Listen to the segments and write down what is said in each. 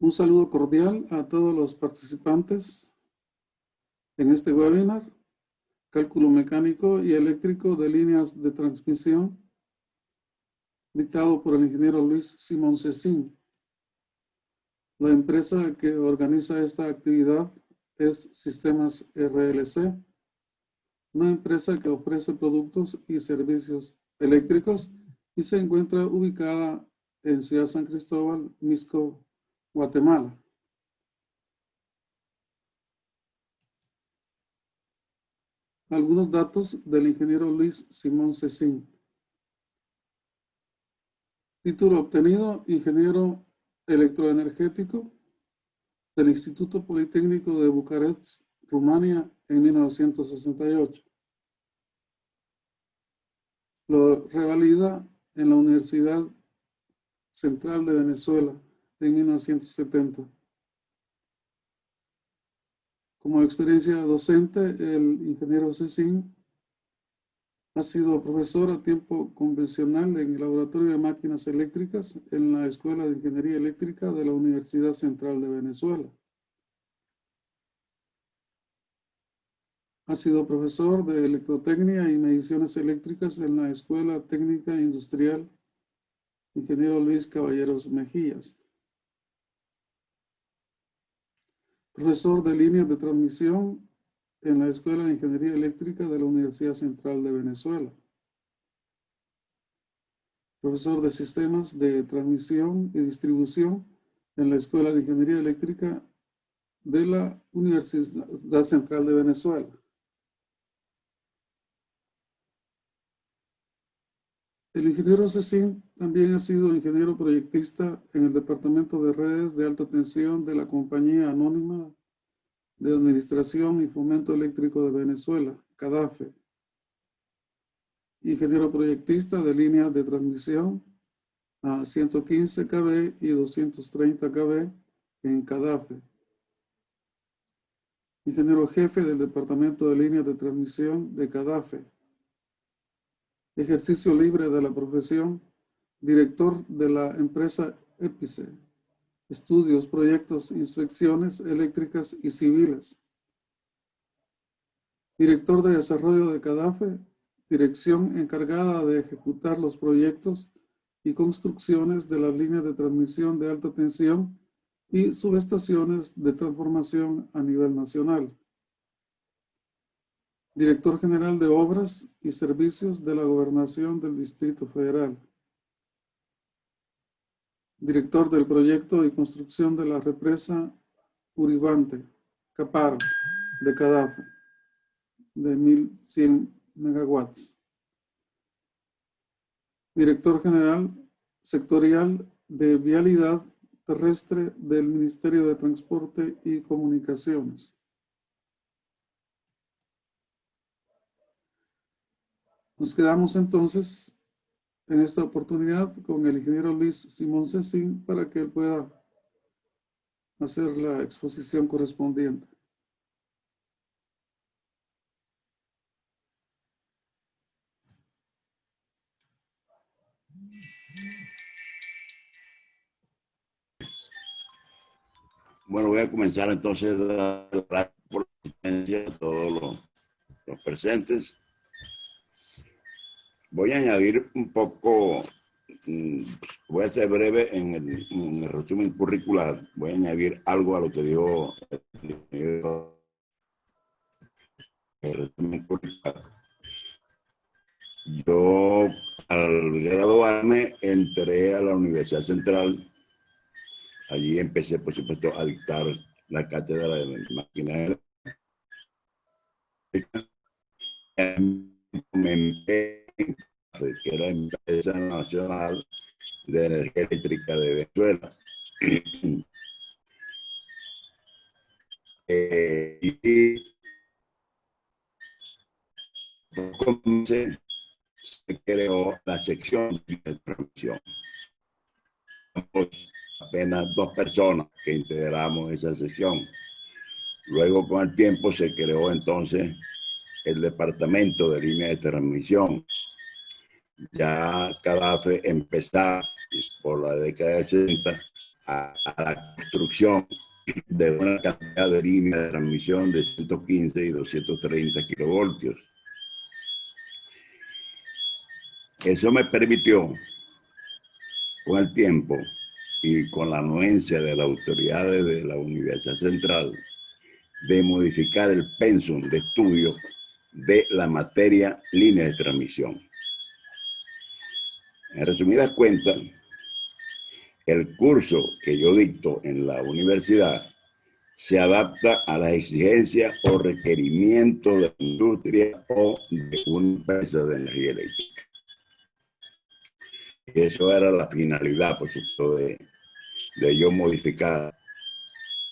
Un saludo cordial a todos los participantes en este webinar, Cálculo Mecánico y Eléctrico de Líneas de Transmisión, dictado por el ingeniero Luis Simón Cecín. La empresa que organiza esta actividad es Sistemas RLC, una empresa que ofrece productos y servicios eléctricos y se encuentra ubicada en Ciudad San Cristóbal, Mixco, Guatemala. Algunos datos del ingeniero Luis Simón Cecín. Título obtenido, ingeniero electroenergético del Instituto Politécnico de Bucarest, Rumania, en 1968. Lo revalida en la Universidad Central de Venezuela en 1970. Como experiencia docente, el ingeniero Cecín ha sido profesor a tiempo convencional en el Laboratorio de Máquinas Eléctricas en la Escuela de Ingeniería Eléctrica de la Universidad Central de Venezuela. Ha sido profesor de Electrotecnia y Mediciones Eléctricas en la Escuela Técnica Industrial Ingeniero Luis Caballeros Mejías. Profesor de Líneas de Transmisión en la Escuela de Ingeniería Eléctrica de la Universidad Central de Venezuela. Profesor de Sistemas de Transmisión y Distribución en la Escuela de Ingeniería Eléctrica de la Universidad Central de Venezuela. El ingeniero Cecín también ha sido ingeniero proyectista en el Departamento de Redes de Alta Tensión de la Compañía Anónima de Administración y Fomento Eléctrico de Venezuela, CADAFE. Ingeniero proyectista de líneas de transmisión a 115 kV y 230 kV en CADAFE. Ingeniero jefe del Departamento de Líneas de Transmisión de CADAFE. Ejercicio libre de la profesión, director de la empresa EPICE. Estudios, proyectos, inspecciones eléctricas y civiles. Director de desarrollo de CADAFE, dirección encargada de ejecutar los proyectos y construcciones de las líneas de transmisión de alta tensión y subestaciones de transformación a nivel nacional. Director General de Obras y Servicios de la Gobernación del Distrito Federal. Director del Proyecto y Construcción de la Represa Uribante, Caparo, de CADAFE, de 1100 megawatts. Director General Sectorial de Vialidad Terrestre del Ministerio de Transporte y Comunicaciones. Nos quedamos entonces en esta oportunidad con el ingeniero Luis Simón Cecín para que él pueda hacer la exposición correspondiente. Bueno, voy a comenzar entonces a dar por la asistencia a todos los presentes. Voy a añadir un poco, voy a ser breve en el resumen curricular. Voy a añadir algo a lo que dijo el resumen curricular. Yo, al graduarme, entré a la Universidad Central. Allí empecé, por supuesto, a dictar la cátedra de máquinas eléctricas. Que era la Empresa Nacional de Energía Eléctrica de Venezuela. Y se creó la sección de transmisión. Apenas 2 personas que integramos esa sección. Luego, con el tiempo, se creó entonces el departamento de línea de transmisión. Ya CADAFE empezaba por la década del 60 a la construcción de una cantidad de líneas de transmisión de 115 y 230 kilovoltios. Eso me permitió, con el tiempo y con la anuencia de las autoridades de la Universidad Central, de modificar el pensum de estudio de la materia línea de transmisión. En resumidas cuentas, el curso que yo dicto en la universidad se adapta a las exigencias o requerimientos de la industria o de una empresa de energía eléctrica. Eso era la finalidad, por supuesto, de yo modificar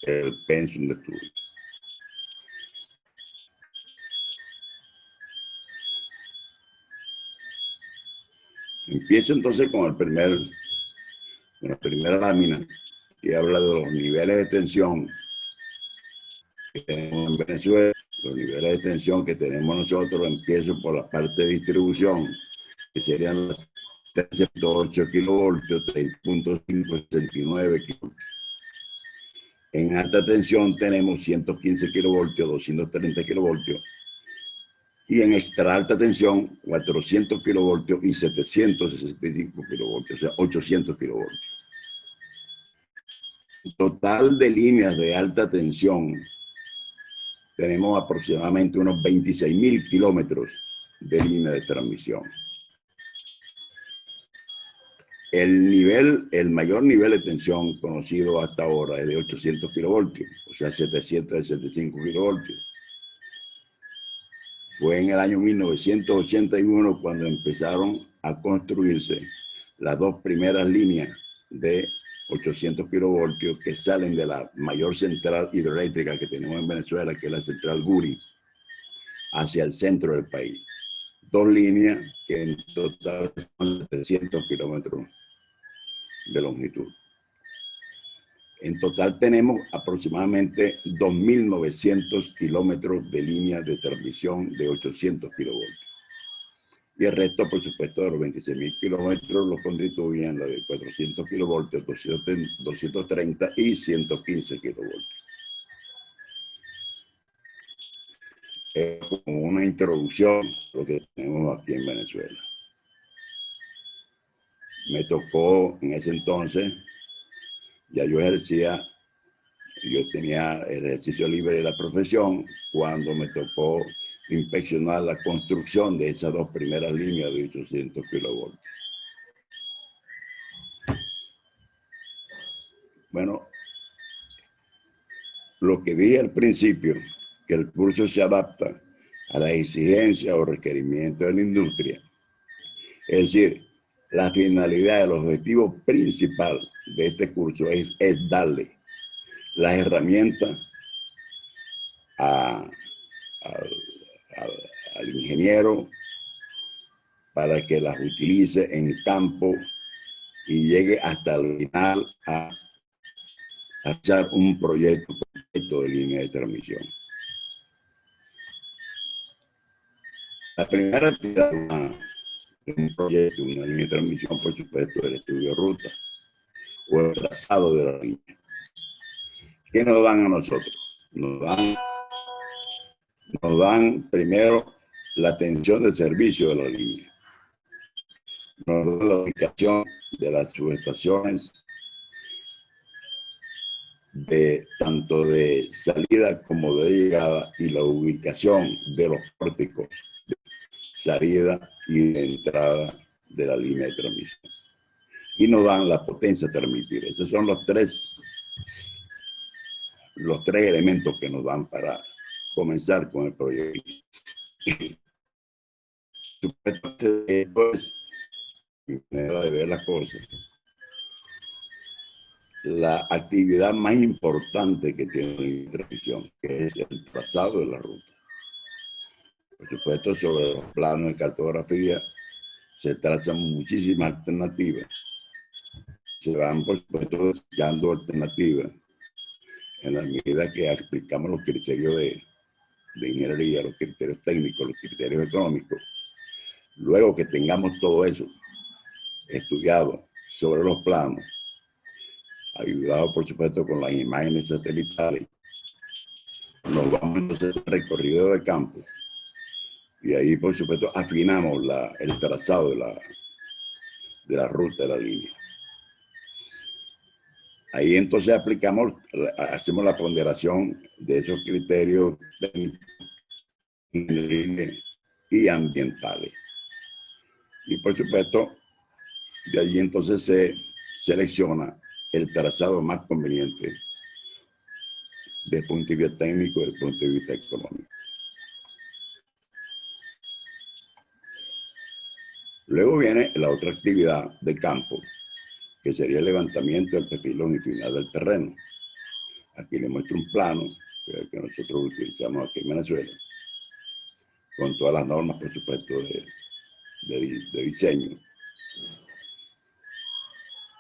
el pensum de estudio. Empiezo entonces con la primera lámina, que habla de los niveles de tensión que tenemos en Venezuela, los niveles de tensión que tenemos nosotros. Empiezo por la parte de distribución, que serían las 308 kilovoltios, 3.5, 69 kilovoltios. En alta tensión tenemos 115 kilovoltios, 230 kilovoltios. Y en extra alta tensión, 400 kilovoltios y 765 kilovoltios, o sea, 800 kilovoltios. Total de líneas de alta tensión, tenemos aproximadamente unos 26.000 kilómetros de línea de transmisión. El mayor nivel de tensión conocido hasta ahora es de 800 kilovoltios, o sea, 765 kilovoltios. Fue en el año 1981 cuando empezaron a construirse las dos primeras líneas de 800 kilovoltios que salen de la mayor central hidroeléctrica que tenemos en Venezuela, que es la central Guri, hacia el centro del país. Dos líneas que en total son 700 kilómetros de longitud. En total tenemos aproximadamente 2.900 kilómetros de líneas de transmisión de 800 kilovoltios. Y el resto, por supuesto, de los 26.000 kilómetros los constituyen la de 400 kilovoltios, 230 y 115 kilovoltios. Es como una introducción a lo que tenemos aquí en Venezuela. Me tocó en ese entonces, ya yo tenía el ejercicio libre de la profesión cuando me tocó inspeccionar la construcción de esas dos primeras líneas de 800 kilovoltios. Bueno, lo que dije al principio, que el curso se adapta a las exigencias o requerimientos de la industria, es decir, la finalidad, el objetivo principal de este curso es darle las herramientas al ingeniero para que las utilice en campo y llegue hasta el final a echar un proyecto completo de línea de transmisión. La primera actividad de un proyecto, una línea de transmisión, por supuesto, es el estudio de ruta o el trazado de la línea. ¿Qué nos dan a nosotros? Nos dan primero la tensión de servicio de la línea. Nos dan la ubicación de las subestaciones, tanto de salida como de llegada, y la ubicación de los pórticos de salida y de entrada de la línea de transmisión. Y nos dan la potencia a transmitir. Esos son los tres elementos que nos dan para comenzar con el proyecto. Esto es mi manera de ver las cosas. La actividad más importante que tiene la transmisión, que es el trazado de la ruta. Por supuesto, sobre los planos de cartografía se trazan muchísimas alternativas. Se van, por supuesto, desechando alternativas en la medida que explicamos los criterios de ingeniería, los criterios técnicos, los criterios económicos. Luego que tengamos todo eso estudiado sobre los planos, ayudado por supuesto con las imágenes satelitales. Nos vamos entonces al recorrido de campo y ahí por supuesto afinamos el trazado de la ruta de la línea. Ahí entonces hacemos la ponderación de esos criterios y ambientales. Y por supuesto, de allí entonces se selecciona el trazado más conveniente desde el punto de vista técnico y desde el punto de vista económico. Luego viene la otra actividad de campo, que sería el levantamiento del perfil longitudinal del terreno. Aquí les muestro un plano que nosotros utilizamos aquí en Venezuela, con todas las normas, por supuesto, de diseño.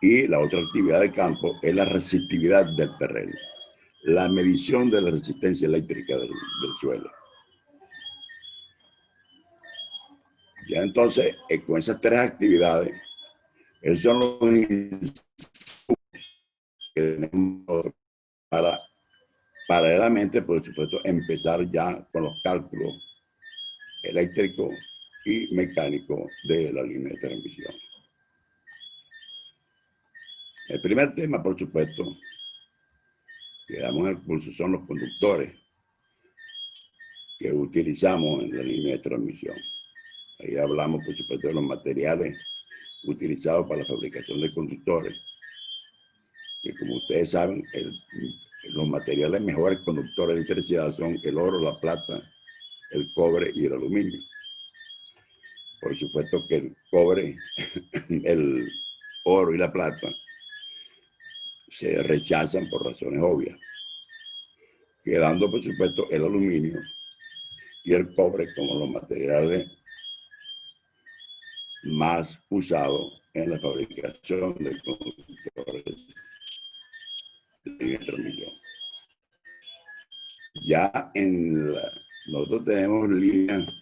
Y la otra actividad de campo es la resistividad del terreno, la medición de la resistencia eléctrica del suelo. Ya entonces, con esas tres actividades, esos son los insumos que tenemos para paralelamente, por supuesto, empezar ya con los cálculos eléctricos y mecánicos de la línea de transmisión. El primer tema, por supuesto, que damos en el curso son los conductores que utilizamos en la línea de transmisión. Ahí hablamos, por supuesto, de los materiales utilizados para la fabricación de conductores, que como ustedes saben, los materiales mejores conductores de electricidad son el oro, la plata, el cobre y el aluminio. Por supuesto que el cobre, el oro y la plata se rechazan por razones obvias, quedando por supuesto el aluminio y el cobre como los materiales más usados en la fabricación de conductores de transmisión. Ya nosotros tenemos líneas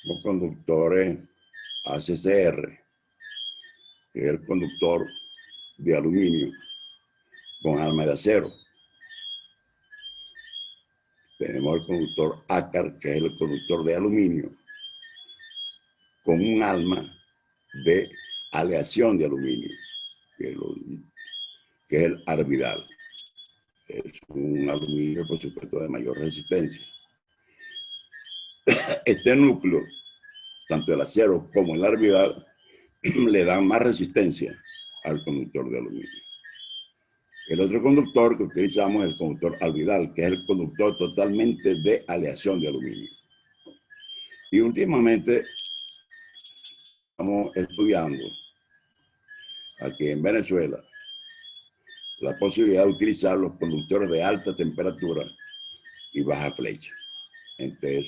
con conductores ACCR, que es el conductor de aluminio con alma de acero. Tenemos el conductor ACAR, que es el conductor de aluminio con un alma de aleación de aluminio, que es el arbidal. Es un aluminio, por supuesto, de mayor resistencia. Este núcleo, tanto el acero como el arbidal, le dan más resistencia al conductor de aluminio. El otro conductor que utilizamos es el conductor albidal, que es el conductor totalmente de aleación de aluminio. Y últimamente estamos estudiando aquí en Venezuela la posibilidad de utilizar los conductores de alta temperatura y baja flecha. Entre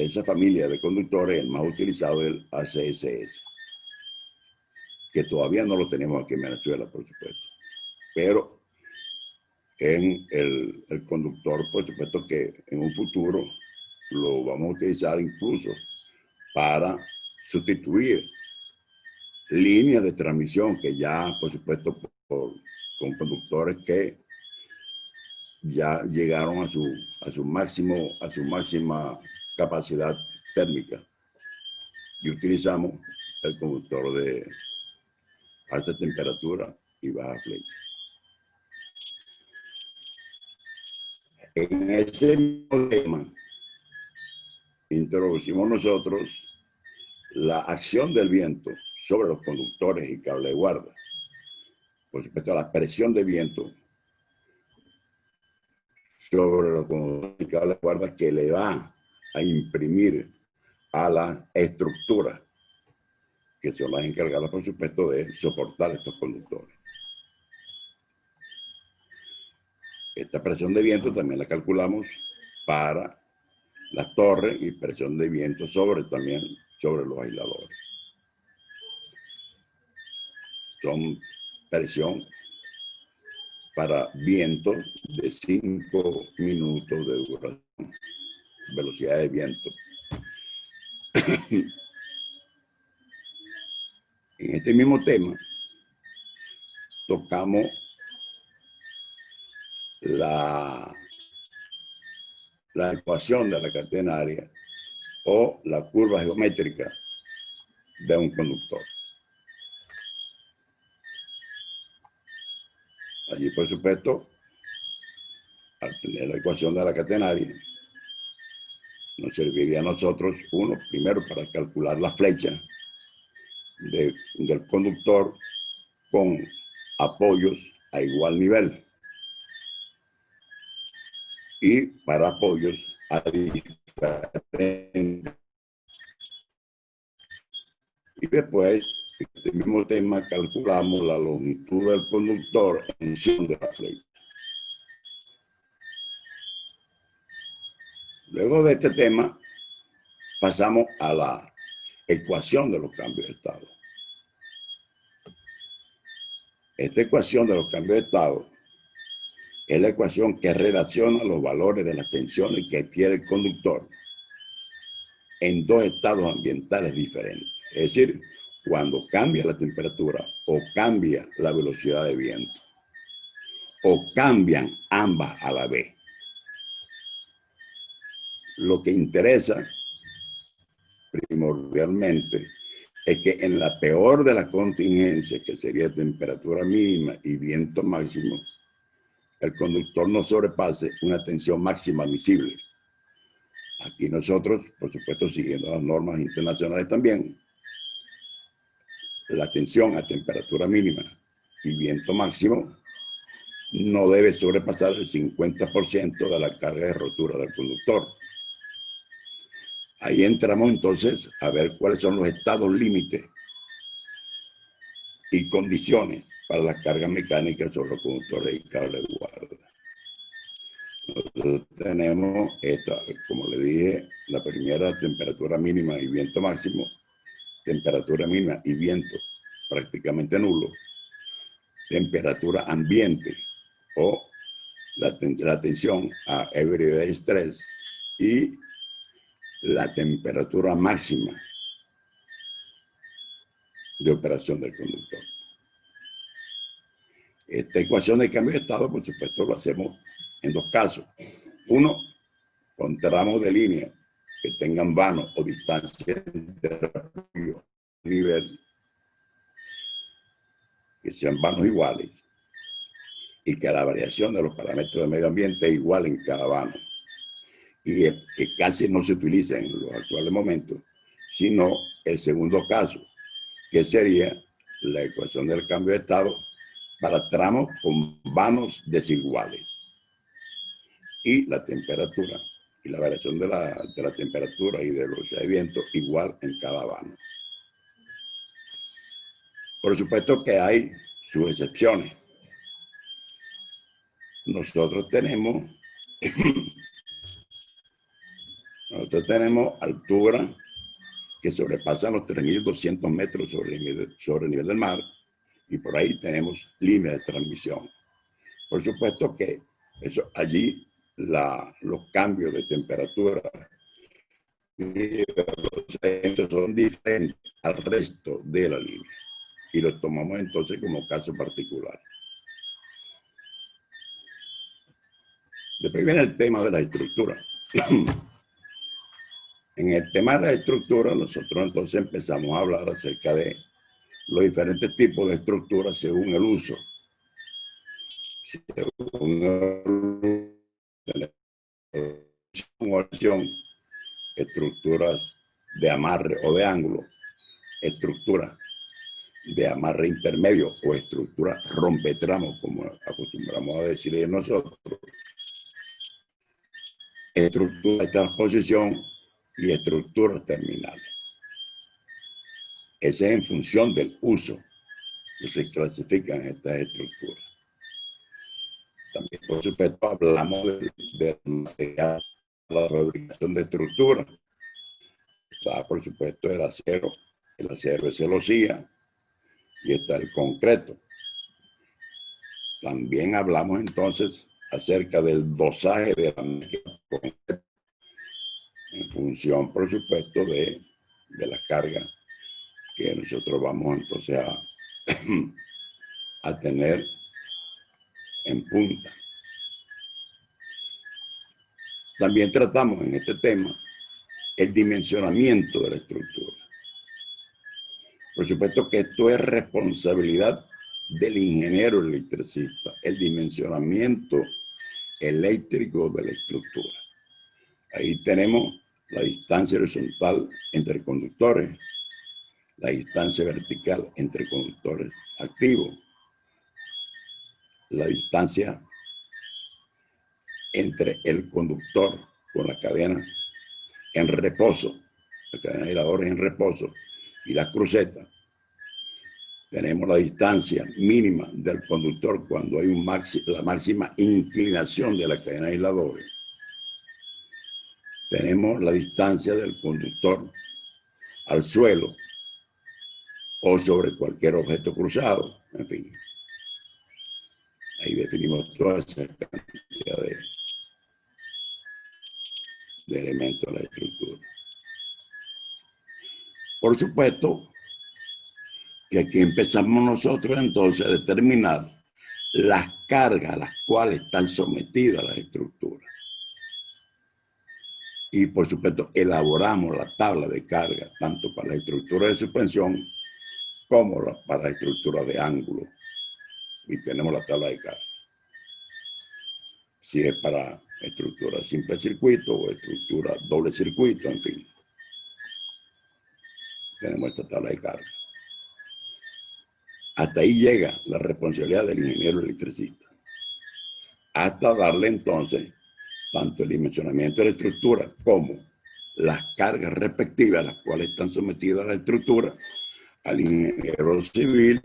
esa familia de conductores, el más utilizado es el ACSS, que todavía no lo tenemos aquí en Venezuela, por supuesto. Pero en el conductor, por supuesto que en un futuro lo vamos a utilizar incluso para sustituir líneas de transmisión que ya, por supuesto, con conductores que ya llegaron a su máxima capacidad térmica, y utilizamos el conductor de alta temperatura y baja flecha. En ese mismo tema introducimos nosotros la acción del viento sobre los conductores y cable de guarda. Por supuesto, la presión de viento sobre los conductores y cable de guarda que le va a imprimir a la estructura, que son las encargadas, por supuesto, de soportar estos conductores. Esta presión de viento también la calculamos para las torres y presión de viento también sobre los aisladores. Son presión para viento de 5 minutos de duración, velocidad de viento. En este mismo tema, tocamos la ecuación de la catenaria o la curva geométrica de un conductor. Allí, por supuesto, al tener la ecuación de la catenaria, nos serviría a nosotros, uno, primero para calcular la flecha del conductor con apoyos a igual nivel y para apoyos a diferente. Y después, este mismo tema, calculamos la longitud del conductor en función de la flecha. Luego de este tema, pasamos a la ecuación de los cambios de estado. Esta ecuación de los cambios de estado es la ecuación que relaciona los valores de las tensiones que adquiere el conductor en dos estados ambientales diferentes. Es decir, cuando cambia la temperatura o cambia la velocidad de viento o cambian ambas a la vez. Lo que interesa primordialmente es que en la peor de las contingencias, que sería temperatura mínima y viento máximo, el conductor no sobrepase una tensión máxima admisible. Aquí nosotros, por supuesto, siguiendo las normas internacionales también, la tensión a temperatura mínima y viento máximo no debe sobrepasar el 50% de la carga de rotura del conductor. Ahí entramos entonces a ver cuáles son los estados límites y condiciones para las cargas mecánicas sobre los conductores y cables de guarda. Nosotros tenemos esta, como le dije, la primera, temperatura mínima y viento máximo, temperatura mínima y viento prácticamente nulo, temperatura ambiente o la tensión a everyday stress y la temperatura máxima de operación del conductor. Esta ecuación de cambio de estado, por supuesto, lo hacemos en dos casos. Uno, con tramos de línea que tengan vano o distancia entre nivel, que sean vanos iguales y que la variación de los parámetros del medio ambiente es igual en cada vano. Y que casi no se utiliza en los actuales momentos, sino el segundo caso, que sería la ecuación del cambio de estado para tramos con vanos desiguales y la temperatura y la variación de la temperatura y de velocidad de viento igual en cada vano. Por supuesto que hay sus excepciones. Nosotros tenemos altura que sobrepasan los 3.200 metros sobre el nivel del mar, y por ahí tenemos líneas de transmisión. Por supuesto que eso, allí los cambios de temperatura y velocidad son diferentes al resto de la línea, y los tomamos entonces como caso particular. Después viene el tema de la estructura. En el tema de la estructura, nosotros entonces empezamos a hablar acerca de los diferentes tipos de estructuras según el uso. Según estructuras de amarre o de ángulo, estructuras de amarre intermedio o estructura rompetramos, como acostumbramos a decir nosotros, estructura de transposición y estructuras terminales. Ese es en función del uso que se clasifican estas estructuras. También, por supuesto, hablamos de la fabricación de estructuras. Está, por supuesto, el acero es celosía, y está el concreto. También hablamos entonces acerca del dosaje de la mezcla concreta, en función, por supuesto, de la carga que nosotros vamos entonces a tener en punta. También tratamos en este tema el dimensionamiento de la estructura. Por supuesto que esto es responsabilidad del ingeniero electricista, el dimensionamiento eléctrico de la estructura. Ahí tenemos la distancia horizontal entre conductores, la distancia vertical entre conductores activos, la distancia entre el conductor con la cadena en reposo, la cadena de aisladores en reposo y las crucetas. Tenemos la distancia mínima del conductor cuando hay la máxima inclinación de la cadena de aisladores. Tenemos la distancia del conductor al suelo o sobre cualquier objeto cruzado, en fin. Ahí definimos toda esa cantidad de elementos de la estructura. Por supuesto que aquí empezamos nosotros entonces a determinar las cargas a las cuales están sometidas las estructuras. Y por supuesto elaboramos la tabla de carga tanto para la estructura de suspensión como para la estructura de ángulo. Y tenemos la tabla de carga. Si es para estructura simple circuito o estructura doble circuito, en fin. Tenemos esta tabla de carga. Hasta ahí llega la responsabilidad del ingeniero electricista. Hasta darle entonces tanto el dimensionamiento de la estructura como las cargas respectivas a las cuales están sometidas la estructura al ingeniero civil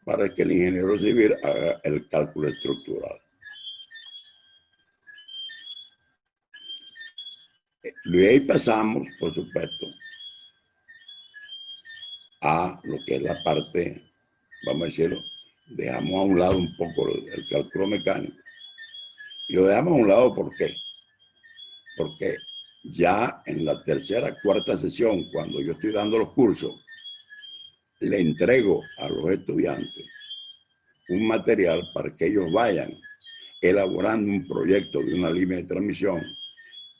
para que el ingeniero civil haga el cálculo estructural. Luego ahí pasamos, por supuesto, a lo que es la parte, vamos a decirlo, dejamos a un lado un poco el cálculo mecánico. Y lo dejamos a un lado, ¿por qué? Porque ya en la tercera, cuarta sesión, cuando yo estoy dando los cursos, le entrego a los estudiantes un material para que ellos vayan elaborando un proyecto de una línea de transmisión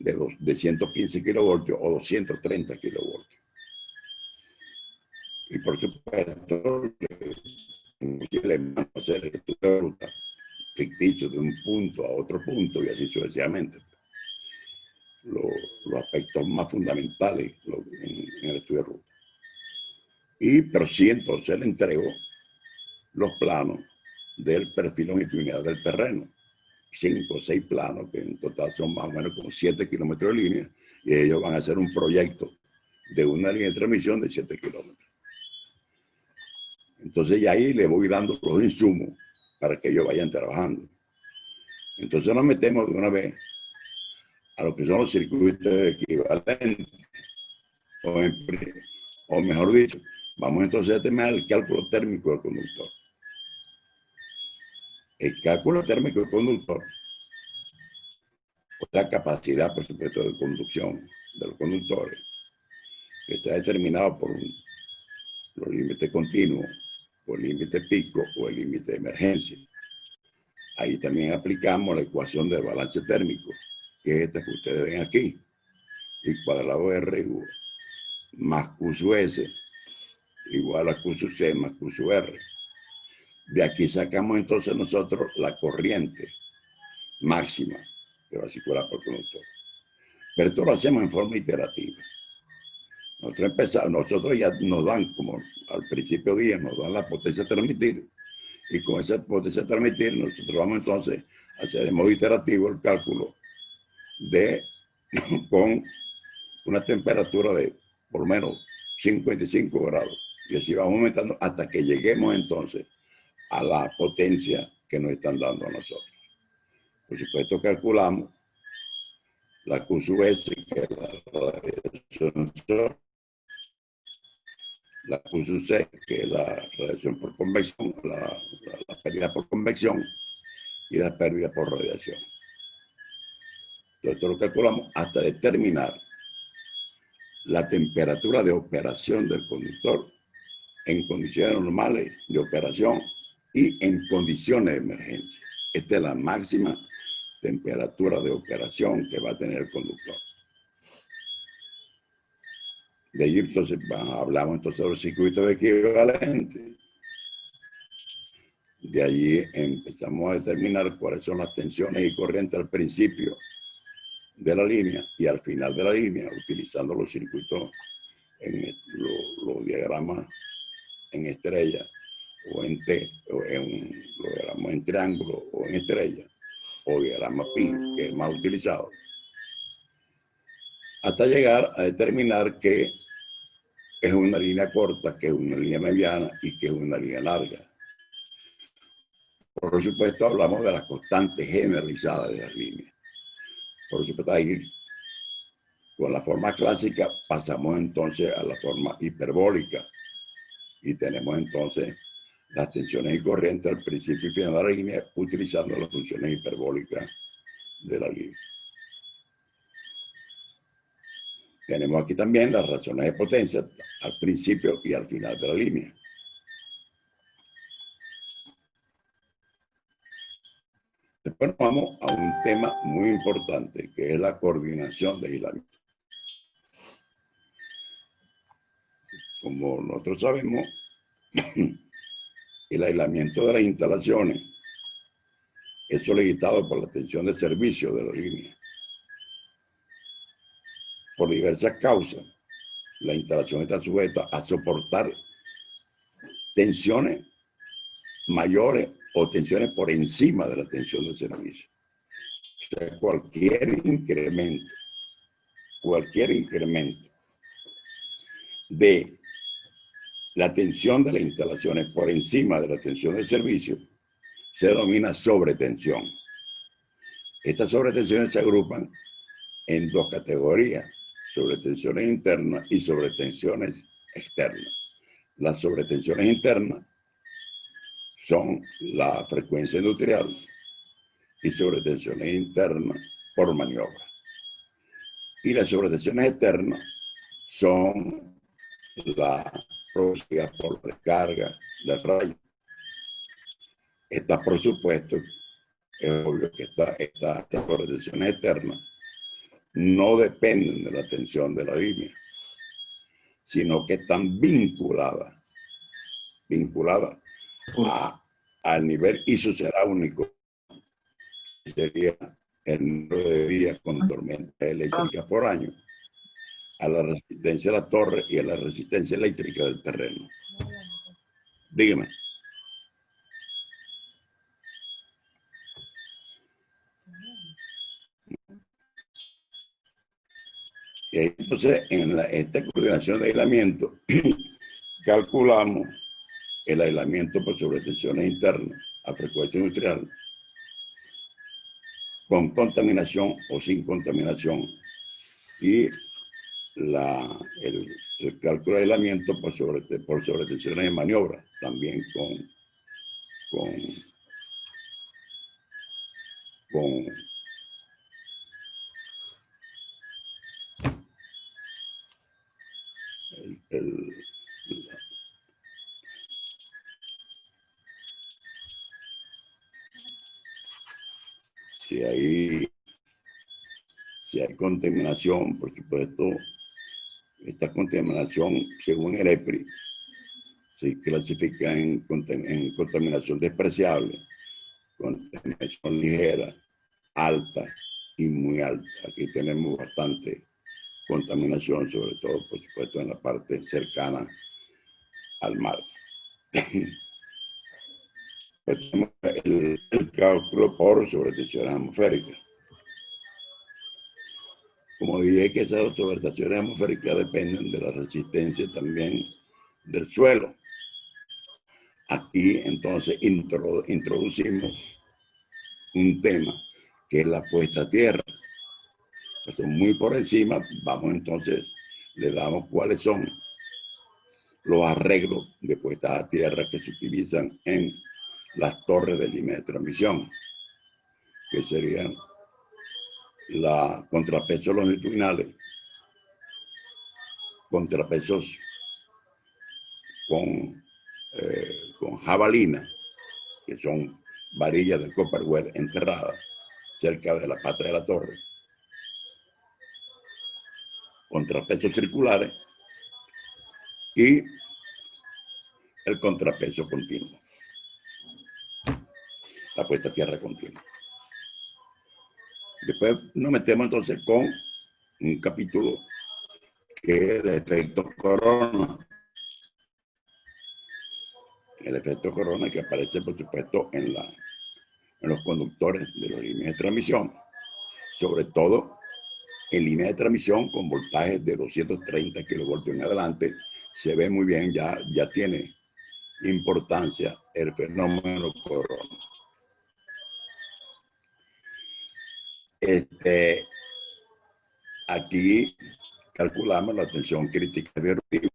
de 115 kilovoltios o 230 kilovoltios. Y por supuesto, le mando a hacer el estudio de ruta ficticio de un punto a otro punto y así sucesivamente. Los aspectos más fundamentales en el estudio de ruta. Pero sí, entonces le entrego los planos del perfil longitudinal del terreno. 5 o 6 planos, que en total son más o menos como 7 kilómetros de línea, y ellos van a hacer un proyecto de una línea de transmisión de 7 kilómetros. Entonces ya ahí le voy dando los insumos para que ellos vayan trabajando. Entonces nos metemos de una vez a lo que son los circuitos equivalentes, o mejor dicho, vamos entonces a terminar el cálculo térmico del conductor. El cálculo térmico del conductor, la capacidad, por supuesto, de conducción de los conductores, que está determinado por los límites continuos, o el límite pico, o el límite de emergencia. Ahí también aplicamos la ecuación del balance térmico, que es esta que ustedes ven aquí, y cuadrado de R más Q sub S igual a Q sub C más Q sub R. De aquí sacamos entonces nosotros la corriente máxima que va a circular por conductor. Pero esto lo hacemos en forma iterativa. Nosotros ya nos dan, como al principio día, nos dan la potencia a transmitir, y con esa potencia a transmitir nosotros vamos entonces a hacer de modo iterativo el cálculo con una temperatura de por lo menos 55 grados. Y así vamos aumentando hasta que lleguemos entonces a la potencia que nos están dando a nosotros. Por supuesto, calculamos la Q sub S, que es la radiación solar, la Q sub C, que es la radiación por convección, la pérdida por convección, y la pérdida por radiación. Entonces, esto lo calculamos hasta determinar la temperatura de operación del conductor en condiciones normales de operación y en condiciones de emergencia. Esta es la máxima temperatura de operación que va a tener el conductor. De ahí entonces hablamos entonces de los circuitos equivalentes. De allí empezamos a determinar cuáles son las tensiones y corrientes al principio de la línea y al final de la línea, utilizando los circuitos en los diagramas en estrella o en T, o en los diagramas en triángulo o en estrella, o diagrama pi, que es más utilizado, hasta llegar a determinar que es una línea corta, que es una línea mediana y que es una línea larga. Por supuesto, hablamos de las constantes generalizadas de las líneas. Por supuesto, ahí, con la forma clásica, pasamos entonces a la forma hiperbólica y tenemos entonces las tensiones y corrientes al principio y final de la línea utilizando las funciones hiperbólicas de la línea. Tenemos aquí también las razones de potencia al principio y al final de la línea. Después nos vamos a un tema muy importante, que es la coordinación de aislamiento. Como nosotros sabemos, el aislamiento de las instalaciones es solicitado por la tensión de servicio de la línea. Por diversas causas, la instalación está sujeta a soportar tensiones mayores o tensiones por encima de la tensión de servicio. O sea, cualquier incremento de la tensión de las instalaciones por encima de la tensión de servicio se denomina sobretensión. Estas sobretensiones se agrupan en dos categorías: sobretensiones internas y sobretensiones externas. Las sobretensiones internas son la frecuencia industrial y sobretensiones internas por maniobra. Y las sobretensiones externas son la producida por la descarga de rayos. Estas, por supuesto, es obvio que estas sobretensiones externas no dependen de la tensión de la línea, sino que están vinculadas al nivel isoceráunico, que sería el número de días con tormentas eléctricas por año, a la resistencia de la torre y a la resistencia eléctrica del terreno. Dígame. Y entonces, en esta coordinación de aislamiento, calculamos el aislamiento por sobretensiones internas a frecuencia industrial, con contaminación o sin contaminación, y el cálculo de aislamiento por sobretensiones de maniobra, también con si hay contaminación, por supuesto, esta contaminación, según el EPRI, se clasifica en contaminación despreciable, contaminación ligera, alta y muy alta. Aquí tenemos bastante contaminación, sobre todo, por supuesto, en la parte cercana al mar. Tenemos el cálculo por sobretensiones atmosféricas. Como dije que esas sobretensiones atmosféricas dependen de la resistencia también del suelo. Aquí entonces introducimos un tema que es la puesta a tierra. Entonces, muy por encima, vamos entonces, le damos cuáles son los arreglos de puesta a tierra que se utilizan en las torres de línea de transmisión, que serían la contrapesos longitudinales, contrapesos con jabalina que son varillas de copperware enterradas cerca de la pata de la torre, contrapesos circulares y el contrapeso continuo, la puesta a tierra continua. Después nos metemos entonces con un capítulo que es el efecto corona. El efecto corona que aparece, por supuesto, en los conductores de las líneas de transmisión, sobre todo en líneas de transmisión con voltajes de 230 kilovoltios en adelante, se ve muy bien, ya tiene importancia el fenómeno corona. Aquí calculamos la tensión crítica de derretivo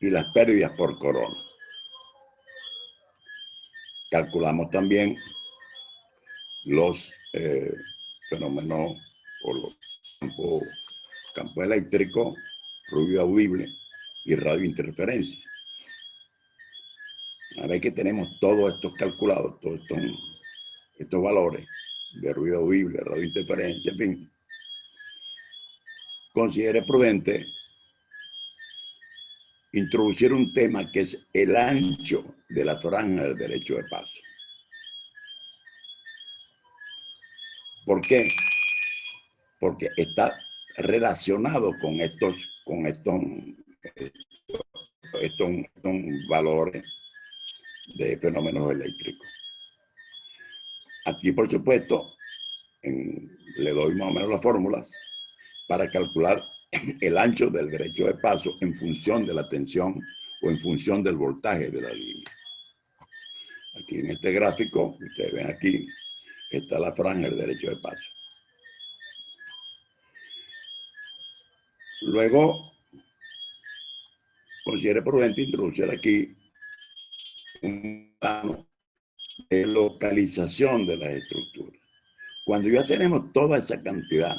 y las pérdidas por corona. Calculamos también los fenómenos o los campos eléctricos, ruido audible y radiointerferencia. Una vez que tenemos todos estos calculados, todos estos valores de ruido audible, radiointerferencia, en fin, considere prudente introducir un tema que es el ancho de la franja del derecho de paso. ¿Por qué? Porque está relacionado con estos valores de fenómenos eléctricos. Aquí, por supuesto, le doy más o menos las fórmulas para calcular el ancho del derecho de paso en función de la tensión o en función del voltaje de la línea. Aquí en este gráfico, ustedes ven aquí, está la franja del derecho de paso. Luego, considere prudente introducir aquí un plano de localización de las estructuras. Cuando ya tenemos toda esa cantidad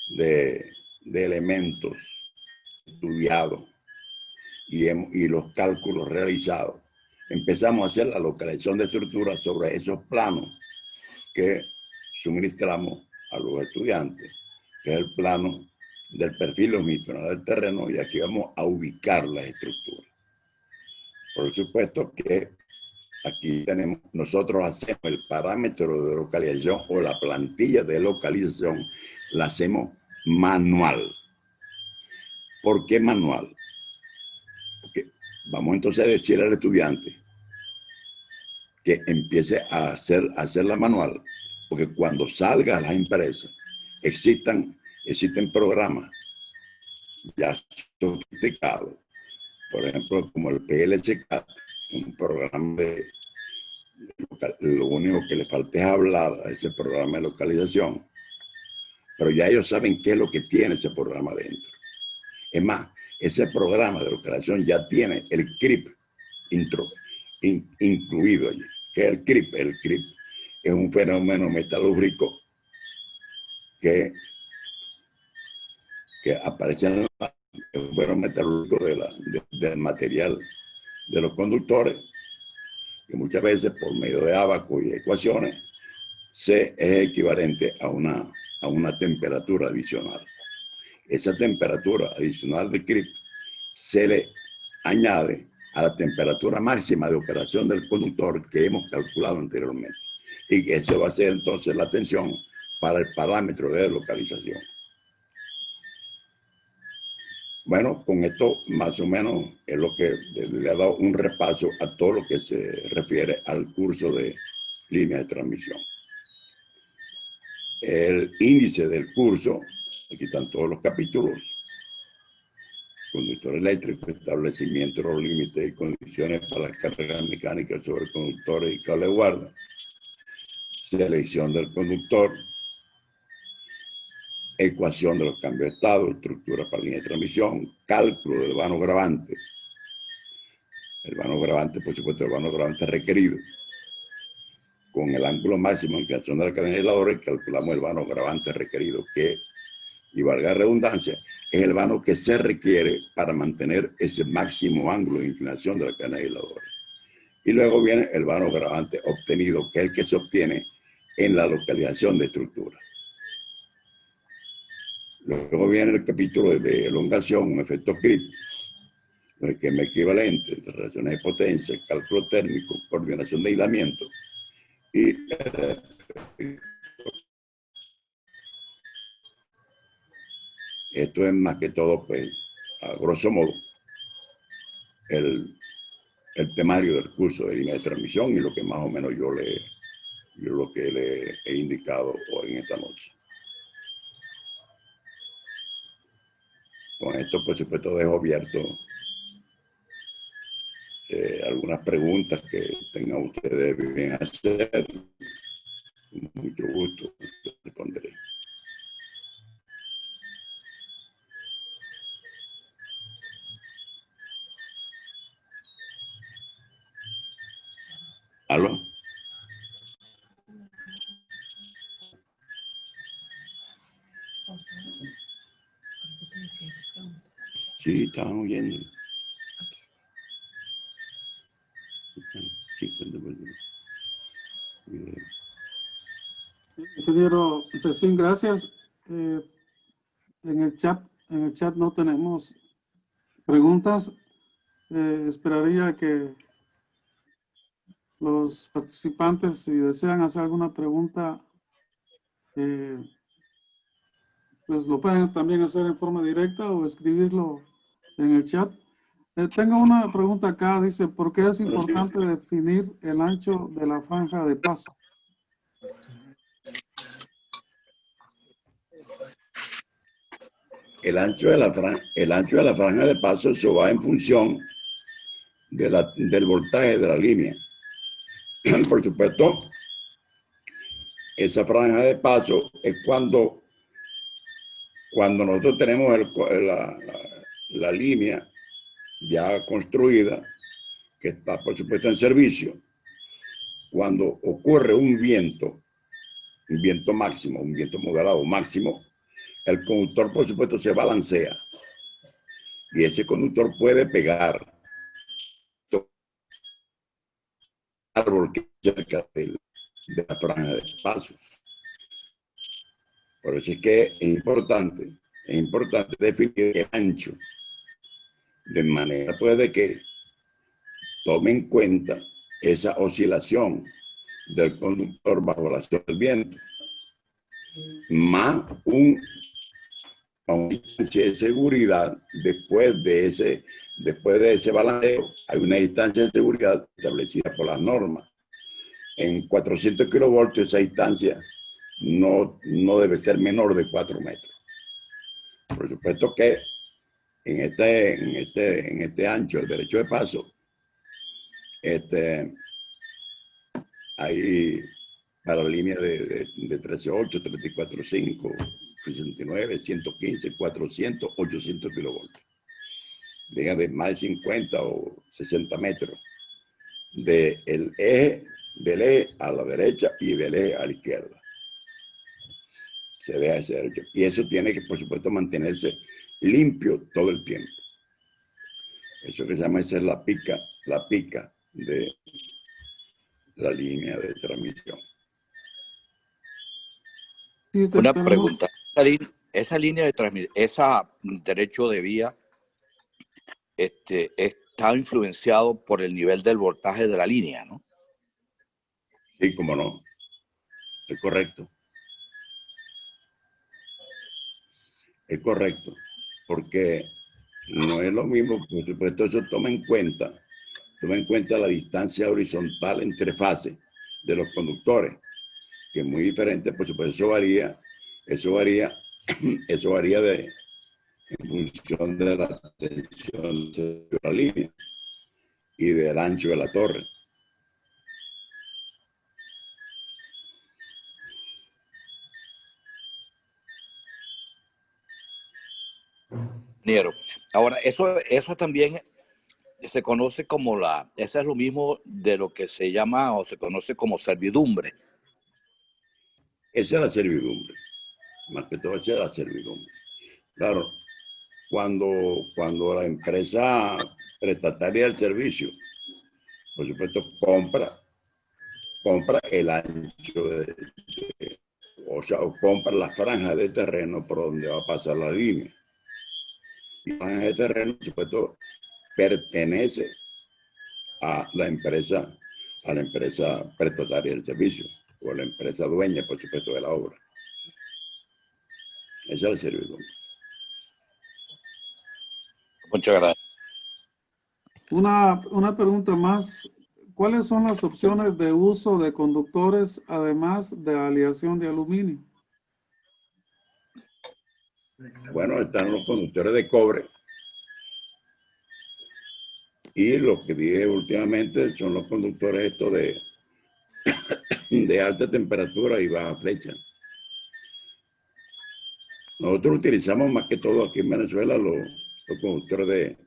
de elementos estudiados y los cálculos realizados, empezamos a hacer la localización de estructuras sobre esos planos que suministramos a los estudiantes, que es el plano del perfil longitudinal del terreno, y aquí vamos a ubicar las estructuras. Por supuesto que aquí nosotros hacemos el parámetro de localización o la plantilla de localización, la hacemos manual. ¿Por qué manual? Porque vamos entonces a decir al estudiante que empiece a hacerla manual, porque cuando salga a las empresas existen programas ya sofisticados, por ejemplo, como el PLC-CAD, un programa lo único que le falta es hablar a ese programa de localización, pero ya ellos saben qué es lo que tiene ese programa dentro. Es más, ese programa de localización ya tiene el CRIP incluido allí. ¿Qué es el CRIP? El CRIP es un fenómeno metalúrgico que aparece en el fenómeno metalúrgico del material de los conductores, que muchas veces por medio de ábacos y ecuaciones es equivalente a una temperatura adicional. Esa temperatura adicional de CRIP se le añade a la temperatura máxima de operación del conductor que hemos calculado anteriormente. Y eso va a ser entonces la tensión para el parámetro de localización. Bueno, con esto más o menos es lo que le ha dado un repaso a todo lo que se refiere al curso de línea de transmisión. El índice del curso, aquí están todos los capítulos: conductor eléctrico, establecimiento de los límites y condiciones para las cargas mecánicas sobre conductores y cable de guarda, selección del conductor, ecuación de los cambios de estado, estructura para línea de transmisión, cálculo del vano gravante. El vano gravante, por supuesto, el vano gravante requerido. Con el ángulo máximo de inclinación de la cadena de aisladores, calculamos el vano gravante requerido, que, y valga la redundancia, es el vano que se requiere para mantener ese máximo ángulo de inclinación de la cadena de aisladores. Y luego viene el vano gravante obtenido, que es el que se obtiene en la localización de estructura. Luego viene el capítulo de elongación, un efecto CRIP, los esquemas equivalentes, relaciones de potencia, cálculo térmico, coordinación de aislamiento y esto es más que todo, pues, a grosso modo, el temario del curso de línea de transmisión y lo que más o menos yo lo que le he indicado hoy en esta noche. Con esto, por supuesto, dejo abierto algunas preguntas que tengan ustedes bien hacer. Con mucho gusto responderé. ¿Aló? Sí, estaban oyendo. Sí, Ingeniero Cecín, gracias. En el chat no tenemos preguntas. Esperaría que los participantes, si desean hacer alguna pregunta, pues lo pueden también hacer en forma directa o escribirlo en el chat. Tengo una pregunta acá, dice, ¿por qué es importante definir el ancho de la franja de paso? el ancho de la franja de paso, eso va en función del voltaje de la línea. Por supuesto, esa franja de paso es cuando nosotros tenemos la línea ya construida, que está, por supuesto, en servicio. Cuando ocurre un viento máximo, un viento moderado máximo, el conductor, por supuesto, se balancea. Y ese conductor puede pegar árbol que cerca de la franja de paso. Por eso es que es importante definir el ancho, de manera pues de que tome en cuenta esa oscilación del conductor bajo la acción del viento, más una distancia de seguridad después de ese balanceo. Hay una distancia de seguridad establecida por las normas. En 400 kilovoltios esa distancia no debe ser menor de 4 metros. Por supuesto que en este ancho, el derecho de paso, hay para la línea de 13.8, 34.5, 69, 115, 400, 800 kilovoltios. Diga de más de 50 o 60 metros del eje a la derecha y del eje a la izquierda. Se deja ese derecho. Y eso tiene que, por supuesto, mantenerse limpio todo el tiempo. Eso que se llama, esa es la pica de la línea de transmisión. Sí, Una pregunta. Esa línea de transmisión, ese derecho de vía, está influenciado por el nivel del voltaje de la línea, ¿no? Sí, cómo no. Es correcto. Es correcto. Porque no es lo mismo, por supuesto, eso toma en cuenta la distancia horizontal entre fases de los conductores, que es muy diferente. Por supuesto, eso varía en función de la tensión de la línea y del ancho de la torre. Ahora, eso también se conoce como eso es lo mismo de lo que se llama o se conoce como servidumbre. Esa es la servidumbre. Más que todo, esa es la servidumbre. Claro, cuando la empresa prestataria del servicio por supuesto, compra el ancho, o compra la franja de terreno por donde va a pasar la línea. Y la franja de terreno, por supuesto, pertenece a la empresa prestataria del servicio, o a la empresa dueña, por supuesto, de la obra. Ese es el servicio. Muchas gracias. Una pregunta más. ¿Cuáles son las opciones de uso de conductores además de aleación de aluminio? Bueno, están los conductores de cobre. Y lo que dije últimamente son los conductores estos de alta temperatura y baja flecha. Nosotros utilizamos más que todo aquí en Venezuela los conductores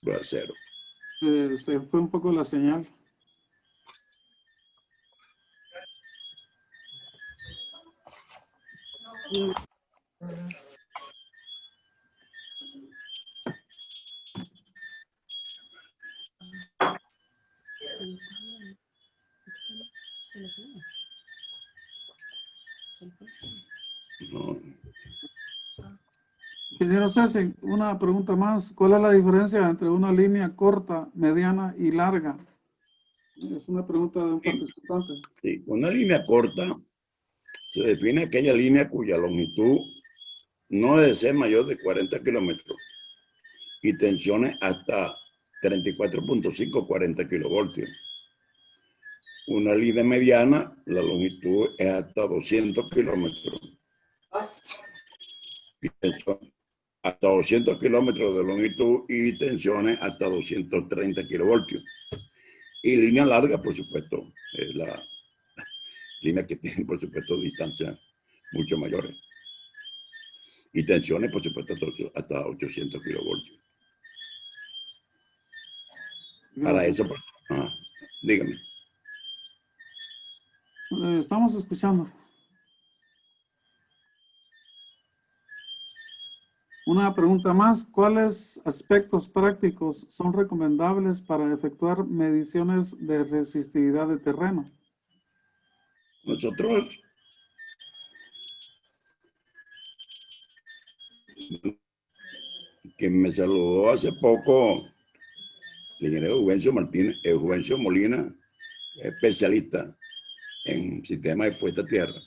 de acero. Se fue un poco la señal. No. Ingeniero Ceci, una pregunta más. ¿Cuál es la diferencia entre una línea corta, mediana y larga? Es una pregunta de un participante. Sí, una línea corta se define aquella línea cuya longitud no debe ser mayor de 40 kilómetros y tensiones hasta 34.5-40 kilovoltios. Una línea mediana, la longitud es hasta 200 kilómetros. Y tensiones hasta 200 kilómetros de longitud y tensiones hasta 230 kilovoltios. Y línea larga, por supuesto, es la línea que tiene, por supuesto, distancias mucho mayores. Y tensiones, por supuesto, hasta 800 kilovoltios. Para eso, dígame. Estamos escuchando. Una pregunta más. ¿Cuáles aspectos prácticos son recomendables para efectuar mediciones de resistividad de terreno? Nosotros quien me saludó hace poco, el ingeniero Juvencio Molina, especialista en sistemas de puesta a tierra.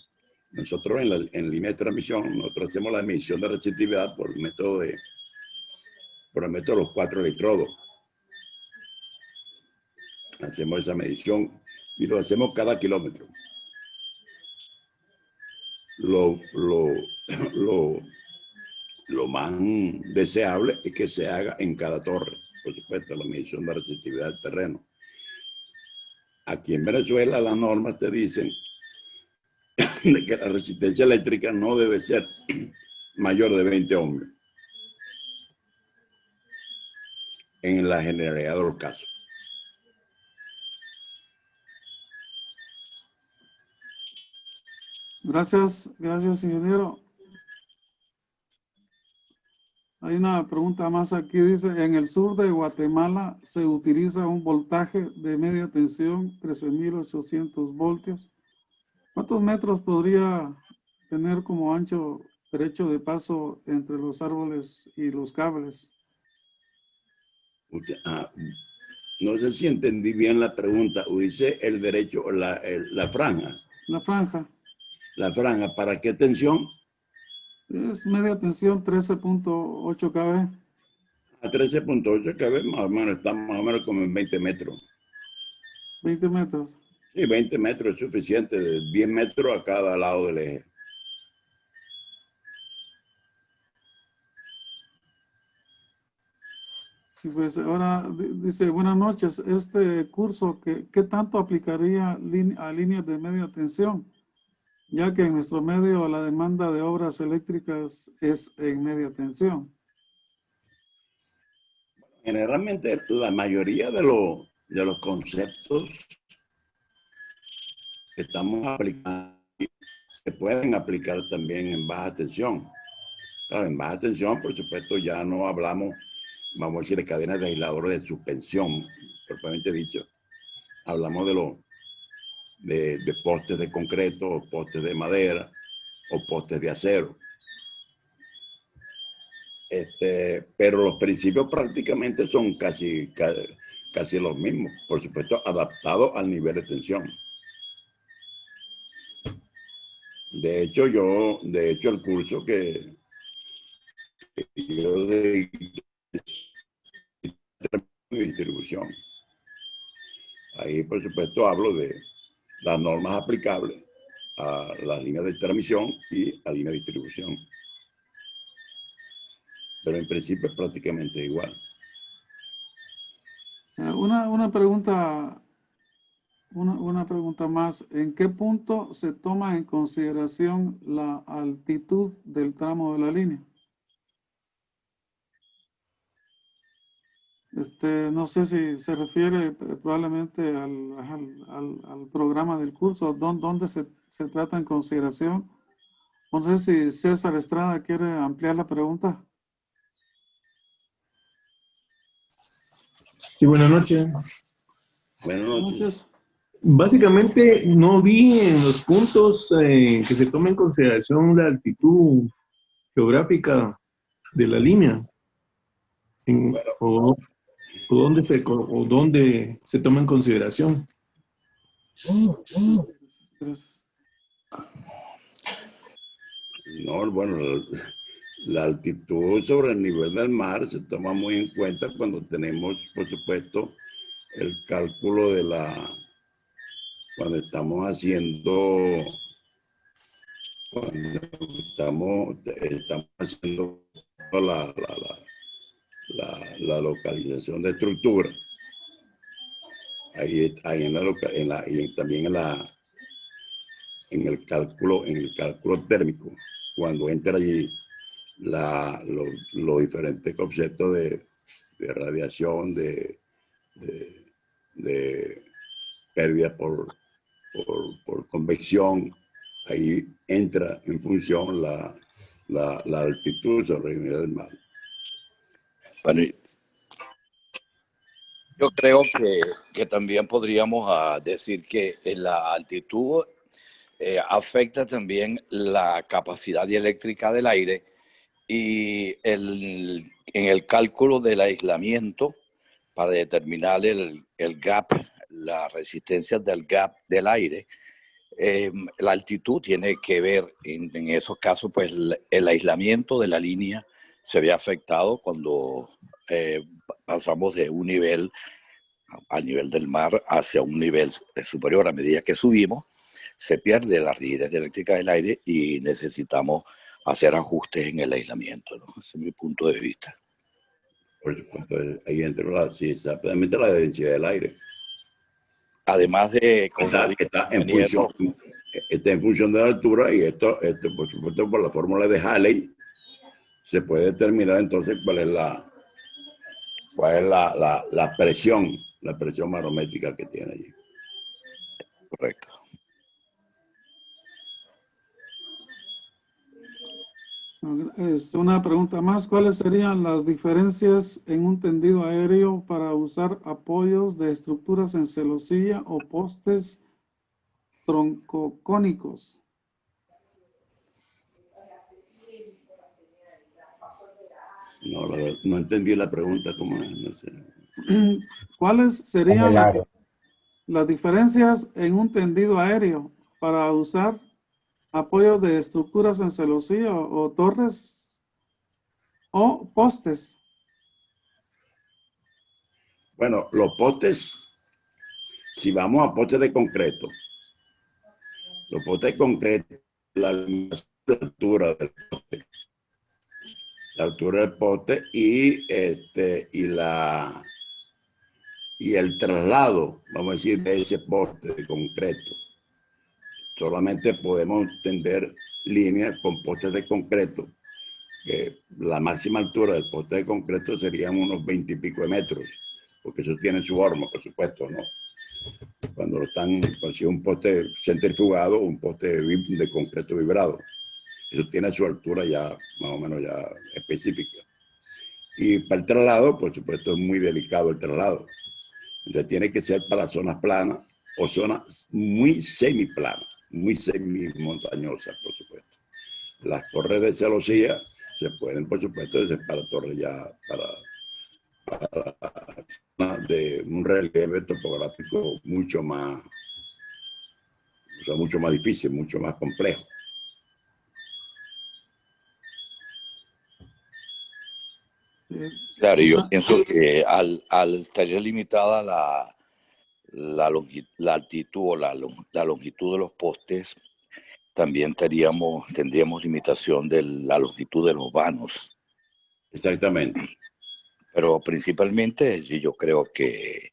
Nosotros en línea de transmisión, nosotros hacemos la medición de resistividad por el método de los 4 electrodos. Hacemos esa medición y lo hacemos cada kilómetro. Lo más deseable es que se haga en cada torre, por supuesto, la medición de resistividad del terreno. Aquí en Venezuela las normas te dicen de que la resistencia eléctrica no debe ser mayor de 20 ohmios en la generalidad de los casos. Gracias, ingeniero. Hay una pregunta más aquí, dice, en el sur de Guatemala se utiliza un voltaje de media tensión, 13.800 voltios. ¿Cuántos metros podría tener como ancho derecho de paso entre los árboles y los cables? No sé si entendí bien la pregunta. Dice el derecho, la franja. La franja. La franja, ¿para qué tensión? Es media tensión, 13.8 kV. A 13.8 kV, más o menos, está más o menos como en 20 metros. 20 metros. Sí, 20 metros es suficiente, de 10 metros a cada lado del eje. Sí, pues ahora dice, buenas noches, este curso, ¿qué tanto aplicaría a líneas de media tensión? Ya que en nuestro medio la demanda de obras eléctricas es en media tensión. Generalmente la mayoría de de los conceptos que estamos aplicando se pueden aplicar también en baja tensión. Claro, en baja tensión, por supuesto, ya no hablamos, vamos a decir, de cadenas de aisladores de suspensión, propiamente dicho. Hablamos de postes de concreto, o postes de madera, o postes de acero. Pero los principios prácticamente son casi los mismos, por supuesto, adaptados al nivel de tensión. De hecho, el curso que yo de distribución, ahí por supuesto hablo de las normas aplicables a las líneas de transmisión y a líneas de distribución. Pero en principio es prácticamente igual. Una pregunta más. ¿En qué punto se toma en consideración la altitud del tramo de la línea? No sé si se refiere probablemente al programa del curso, ¿dónde se trata en consideración? No sé si César Estrada quiere ampliar la pregunta. Sí, buenas noches. Buenas noches. Básicamente no vi en los puntos que se toma en consideración la altitud geográfica de la línea. O dónde se toma en consideración. Gracias. No, bueno, la altitud sobre el nivel del mar se toma muy en cuenta cuando tenemos, por supuesto, el cálculo de cuando estamos haciendo la localización de estructura. Ahí y también en el cálculo térmico, cuando entra allí los diferentes conceptos de radiación, de pérdida por convección, ahí entra en función la altitud sobre el nivel del mar. Bueno, yo creo que también podríamos decir que la altitud afecta también la capacidad dieléctrica del aire y en el cálculo del aislamiento para determinar el gap, la resistencia del gap del aire. La altitud tiene que ver, en esos casos, pues el aislamiento de la línea se ve afectado cuando pasamos de un nivel al nivel del mar hacia un nivel superior. A medida que subimos, se pierde la rigidez eléctrica del aire y necesitamos hacer ajustes en el aislamiento, ¿no? Ese es mi punto de vista. Por supuesto, ahí entra exactamente la densidad del aire. Además de... Está en función de la altura y esto por supuesto, por la fórmula de Halley, se puede determinar entonces cuál es la presión barométrica que tiene allí. Correcto. Una pregunta más. ¿Cuáles serían las diferencias en un tendido aéreo para usar apoyos de estructuras en celosía o postes troncocónicos? No entendí la pregunta, ¿cómo es? No sé. ¿Cuáles serían las diferencias en un tendido aéreo para usar apoyos de estructuras en celosía o torres o postes? Bueno, los postes, si vamos a postes de concreto, los postes de concreto, la altura del poste, y el traslado, vamos a decir, de ese poste de concreto. Solamente podemos tender líneas con postes de concreto, que la máxima altura del poste de concreto serían unos 20 y pico de metros. porque eso tiene su horma, por supuesto, ¿no? Cuando lo están, si es un poste centrifugado o un poste de concreto vibrado. Eso tiene su altura ya, más o menos ya específica. Y para el traslado, por supuesto, es muy delicado el traslado. Entonces tiene que ser para zonas planas o zonas muy semiplanas, muy semimontañosas, por supuesto. Las torres de celosía se pueden, por supuesto, hacer para torres ya de un relieve topográfico mucho más, o sea, mucho más difícil, mucho más complejo. Claro, yo pienso que al estar limitada la altitud o la longitud de los postes, también tendríamos limitación de la longitud de los vanos. Exactamente. Pero principalmente yo creo que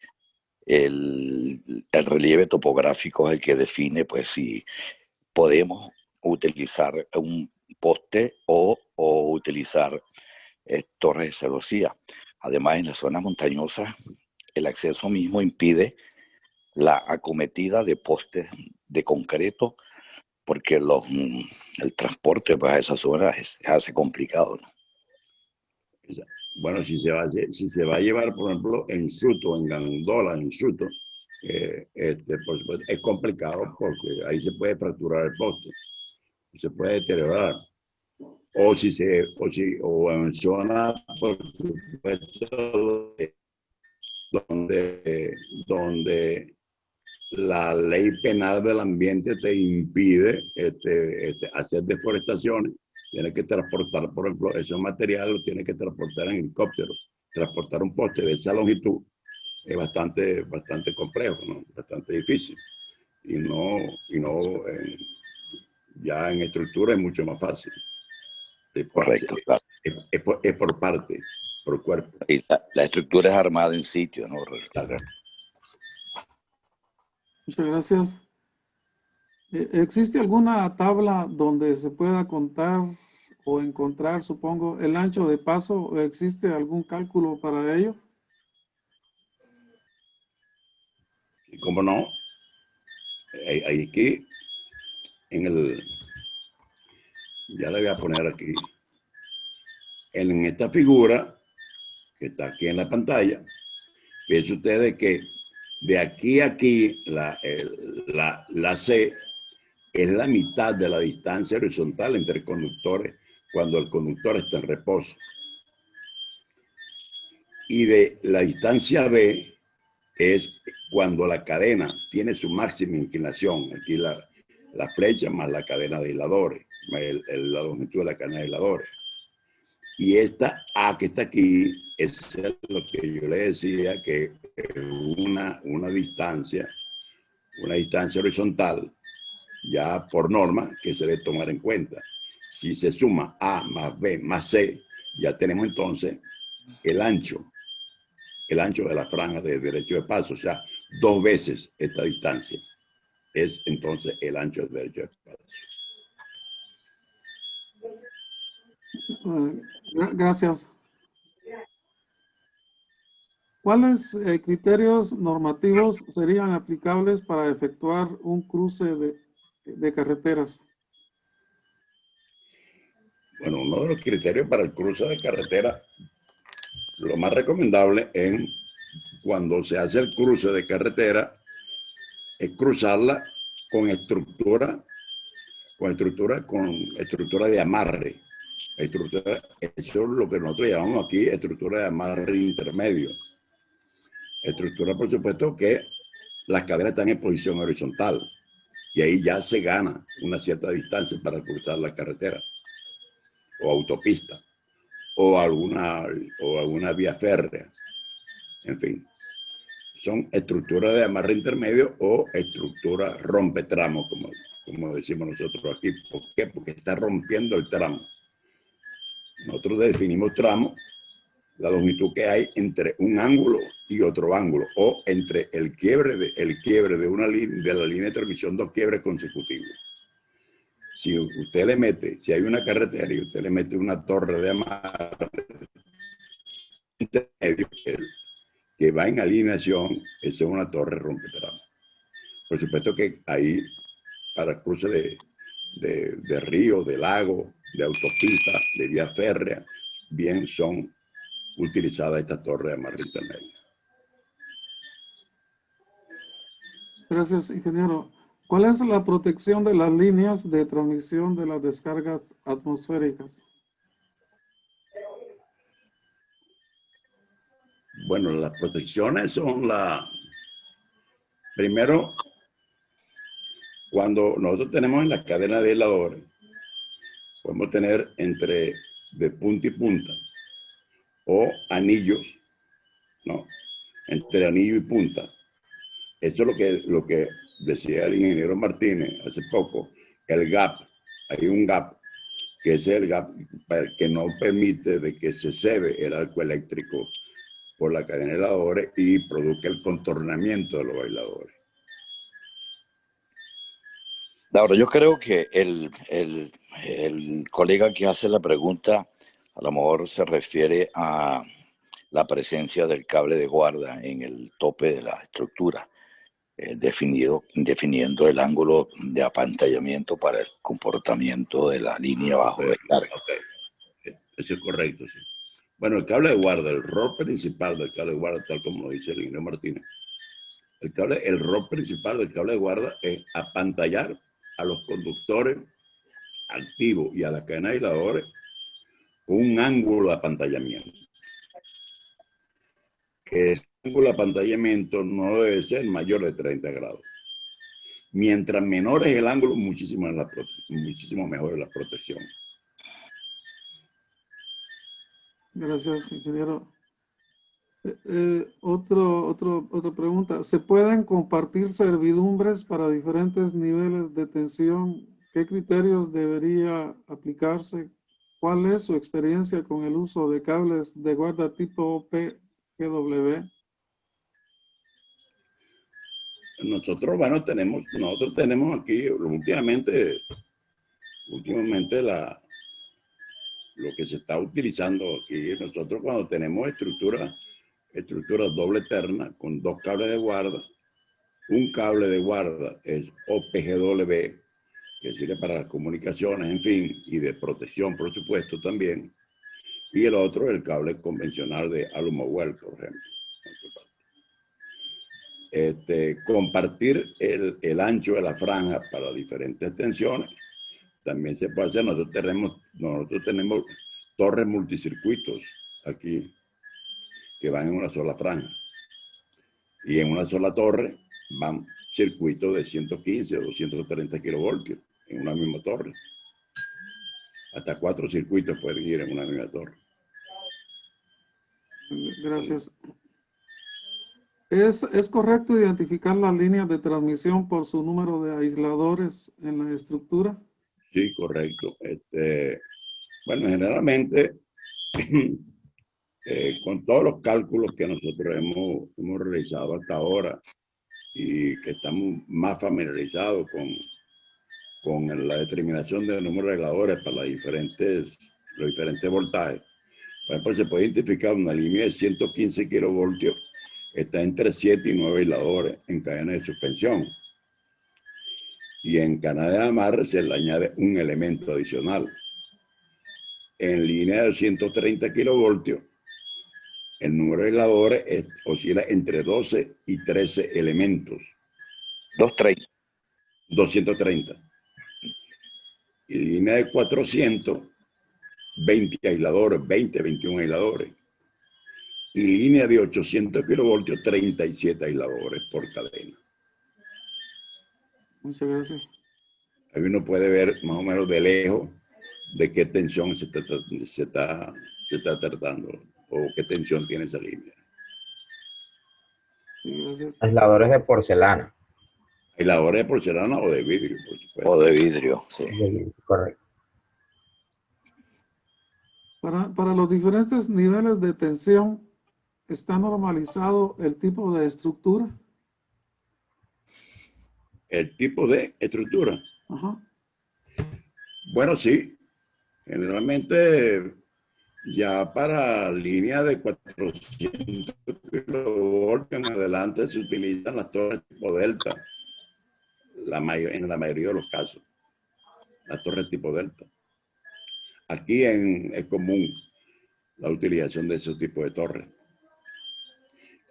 el relieve topográfico es el que define pues si podemos utilizar un poste o utilizar torres de celosía. Además, en las zonas montañosas, el acceso mismo impide la acometida de postes de concreto porque el transporte pues, a esas zonas se hace complicado, ¿no? Bueno, si se va a llevar, por ejemplo, enxuto, en gandola, enxuto, por supuesto, es complicado porque ahí se puede fracturar el poste, se puede deteriorar. O en zonas, por supuesto, donde la ley penal del ambiente te impide hacer deforestaciones. Tienes que transportar, por ejemplo, esos materiales los tienes que transportar en helicóptero. Transportar un poste de esa longitud es bastante complejo, ¿no? Bastante difícil. Ya en estructura es mucho más fácil. Correcto, claro. Es por parte, por cuerpo. Y la estructura es armada en sitio, ¿no? Muchas gracias. ¿Existe alguna tabla donde se pueda contar o encontrar, supongo, el ancho de paso? ¿Existe algún cálculo para ello? Y cómo no, hay aquí, ya le voy a poner aquí, en esta figura que está aquí en la pantalla, fíjense ustedes que de aquí a aquí, la C es la mitad de la distancia horizontal entre conductores cuando el conductor está en reposo. Y de la distancia B es cuando la cadena tiene su máxima inclinación. Aquí la flecha más la cadena de aisladores, la longitud de la cadena de aisladores. Y esta A que está aquí es lo que yo le decía que es una distancia horizontal, ya por norma, que se debe tomar en cuenta. Si se suma A más B más C, ya tenemos entonces el ancho de la franja de derecho de paso, o sea, 2 veces esta distancia es entonces el ancho del derecho de paso. Gracias. ¿Cuáles criterios normativos serían aplicables para efectuar un cruce de carreteras? Bueno, uno de los criterios para el cruce de carretera, lo más recomendable en cuando se hace el cruce de carretera es cruzarla con estructura de amarre. Eso es lo que nosotros llamamos aquí estructura de amarre intermedio. Estructura, por supuesto, que las cadenas están en posición horizontal y ahí ya se gana una cierta distancia para cruzar la carretera o autopista o alguna vía férrea. En fin, son estructuras de amarre intermedio o estructura rompetramo, como decimos nosotros aquí. ¿Por qué? Porque está rompiendo el tramo. Nosotros definimos tramo, la longitud que hay entre un ángulo y otro ángulo, o entre el quiebre de una línea, de la línea de transmisión, 2 quiebres consecutivos. Si usted le mete, si hay una carretera y usted le mete una torre de amarre intermedio, que va en alineación, esa es una torre rompetramo. Por supuesto que ahí, para cruce de río, de lago, de autopista, de vía férrea, bien son utilizadas estas torres de amarre intermedia. Gracias, ingeniero. ¿Cuál es la protección de las líneas de transmisión de las descargas atmosféricas? Bueno, las protecciones son primero, cuando nosotros tenemos en la cadena de aisladores, podemos tener entre de punta y punta o anillos, ¿no? Entre anillo y punta. Eso es lo que decía el ingeniero Martínez hace poco, el gap. Hay un gap, que es el gap que no permite de que se cebe el arco eléctrico por la cadena de aisladores y produzca el contornamiento de los aisladores. Ahora, yo creo que el colega que hace la pregunta a lo mejor se refiere a la presencia del cable de guarda en el tope de la estructura, definiendo el ángulo de apantallamiento para el comportamiento de la línea bajo descarga. Okay. Eso es correcto, sí. Bueno, el cable de guarda, el rol principal del cable de guarda, tal como lo dice el ingeniero Martínez, el rol principal del cable de guarda es apantallar a los conductores activos y a la cadena de aisladores con un ángulo de apantallamiento. Que ese ángulo de apantallamiento no debe ser mayor de 30 grados. Mientras menor es el ángulo, muchísimo mejor es la protección. Gracias, ingeniero. Otra pregunta. ¿Se pueden compartir servidumbres para diferentes niveles de tensión? ¿Qué criterios debería aplicarse? ¿Cuál es su experiencia con el uso de cables de guarda tipo PGW? Nosotros, bueno, nosotros tenemos aquí últimamente lo que se está utilizando aquí, nosotros cuando tenemos estructuras doble terna con dos cables de guarda, un cable de guarda es OPGW, que sirve para las comunicaciones, en fin, y de protección, por supuesto, también, y el otro el cable convencional de Alumowell, por ejemplo. Compartir el ancho de la franja para diferentes tensiones también se puede hacer. Nosotros tenemos torres multicircuitos aquí que van en una sola franja, y en una sola torre van circuitos de 115 o 230 kilovoltios en una misma torre. Hasta 4 circuitos pueden ir en una misma torre. Gracias. ¿Es correcto identificar las líneas de transmisión por su número de aisladores en la estructura? Sí, correcto. Bueno, generalmente, con todos los cálculos que nosotros hemos realizado hasta ahora y que estamos más familiarizados con la determinación del número de aisladores para los diferentes voltajes, por ejemplo, se puede identificar una línea de 115 kilovoltios, está entre 7 y 9 aisladores en cadena de suspensión. Y en cadena de amarre se le añade un elemento adicional. En línea de 230 kilovoltios, el número de aisladores oscila entre 12 y 13 elementos. 230. Y línea de 400, 20 aisladores, 21 aisladores. Y línea de 800 kilovoltios, 37 aisladores por cadena. Muchas gracias. Ahí uno puede ver más o menos de lejos de qué tensión se está tratando o qué tensión tiene esa línea. Sí, gracias. Aisladores de porcelana. Aisladores de porcelana o de vidrio, por supuesto. O de vidrio, sí. Correcto. Para los diferentes niveles de tensión, ¿está normalizado el tipo de estructura? El tipo de estructura. Ajá. Bueno, sí. Generalmente Ya para línea de 400 kilovoltios en adelante se utilizan las torres tipo delta, en la mayoría de los casos, las torres tipo delta. Aquí es común la utilización de ese tipo de torres.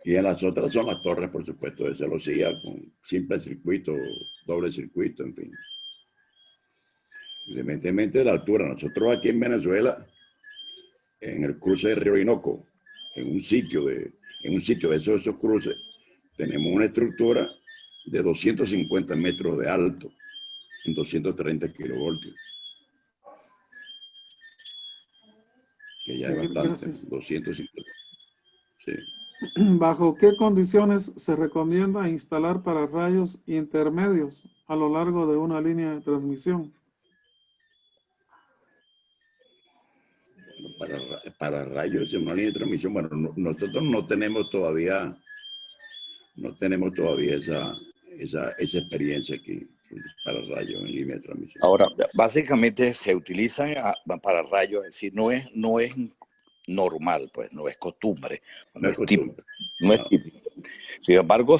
Y en las otras son las torres, por supuesto, de celosía, con simple circuito, doble circuito, en fin. Independientemente de la altura, nosotros aquí en Venezuela, en el cruce de Río Orinoco, en un sitio de esos cruces, tenemos una estructura de 250 metros de alto, en 230 kilovoltios. Que ya es bastante, Gracias. 250. Sí. ¿Bajo qué condiciones se recomienda instalar pararrayos intermedios a lo largo de una línea de transmisión? Bueno, para rayos en una línea de transmisión, bueno, nosotros no tenemos todavía esa experiencia aquí para rayos en línea de transmisión. Ahora, básicamente se utilizan para rayos, es decir, no es normal, pues, no es costumbre, No es costumbre. no es típico. Sin embargo,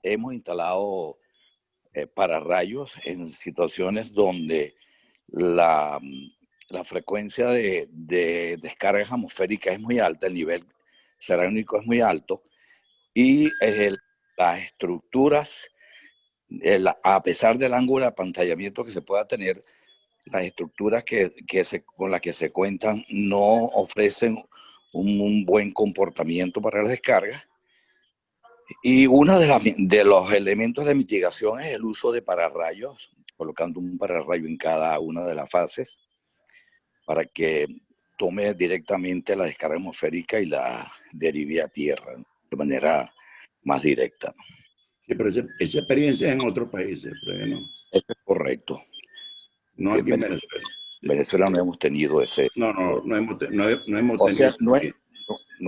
hemos instalado pararrayos en situaciones donde la frecuencia de descargas atmosféricas es muy alta, el nivel cerámico es muy alto y las estructuras, a pesar del ángulo de apantallamiento que se pueda tener, las estructuras con las que se cuentan no ofrecen un buen comportamiento para las descargas. Y uno de los elementos de mitigación es el uso de pararrayos, colocando un pararrayo en cada una de las fases para que tome directamente la descarga atmosférica y la derive a tierra de manera más directa. Sí, pero esa experiencia es en otros países, pero no. Eso es correcto. No Sí, aquí en Venezuela. En Venezuela no hemos tenido ese. No hemos O tenido. sea, no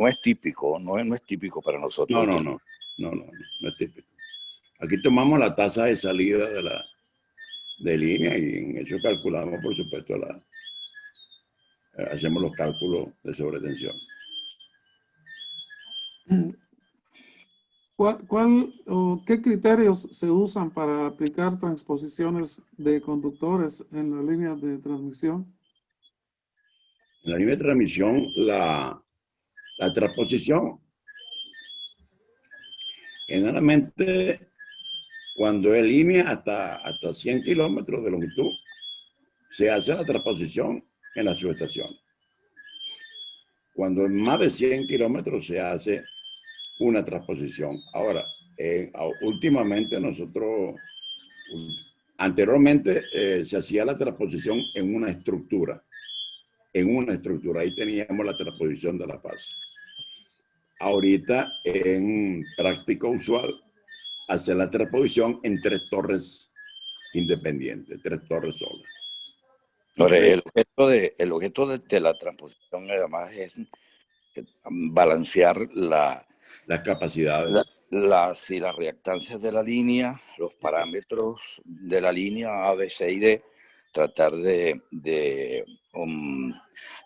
es típico, no es típico para nosotros. No es típico. Aquí tomamos la tasa de salida de línea y en eso calculamos, por supuesto, hacemos los cálculos de sobretensión. ¿Qué criterios se usan para aplicar transposiciones de conductores en la línea de transmisión? En la línea de transmisión, la transposición, generalmente, cuando es línea hasta 100 kilómetros de longitud, se hace la transposición en la subestación. Cuando es más de 100 kilómetros, se hace una transposición. Ahora, últimamente anteriormente se hacía la transposición en una estructura. Ahí teníamos la transposición de la fase. Ahorita, en práctica usual, hacer la transposición en 3 torres independientes, 3 torres solas. Ahora, el objeto de la transposición además es balancear las capacidades. Las reactancias de la línea, los parámetros de la línea A, B, C y D, tratar de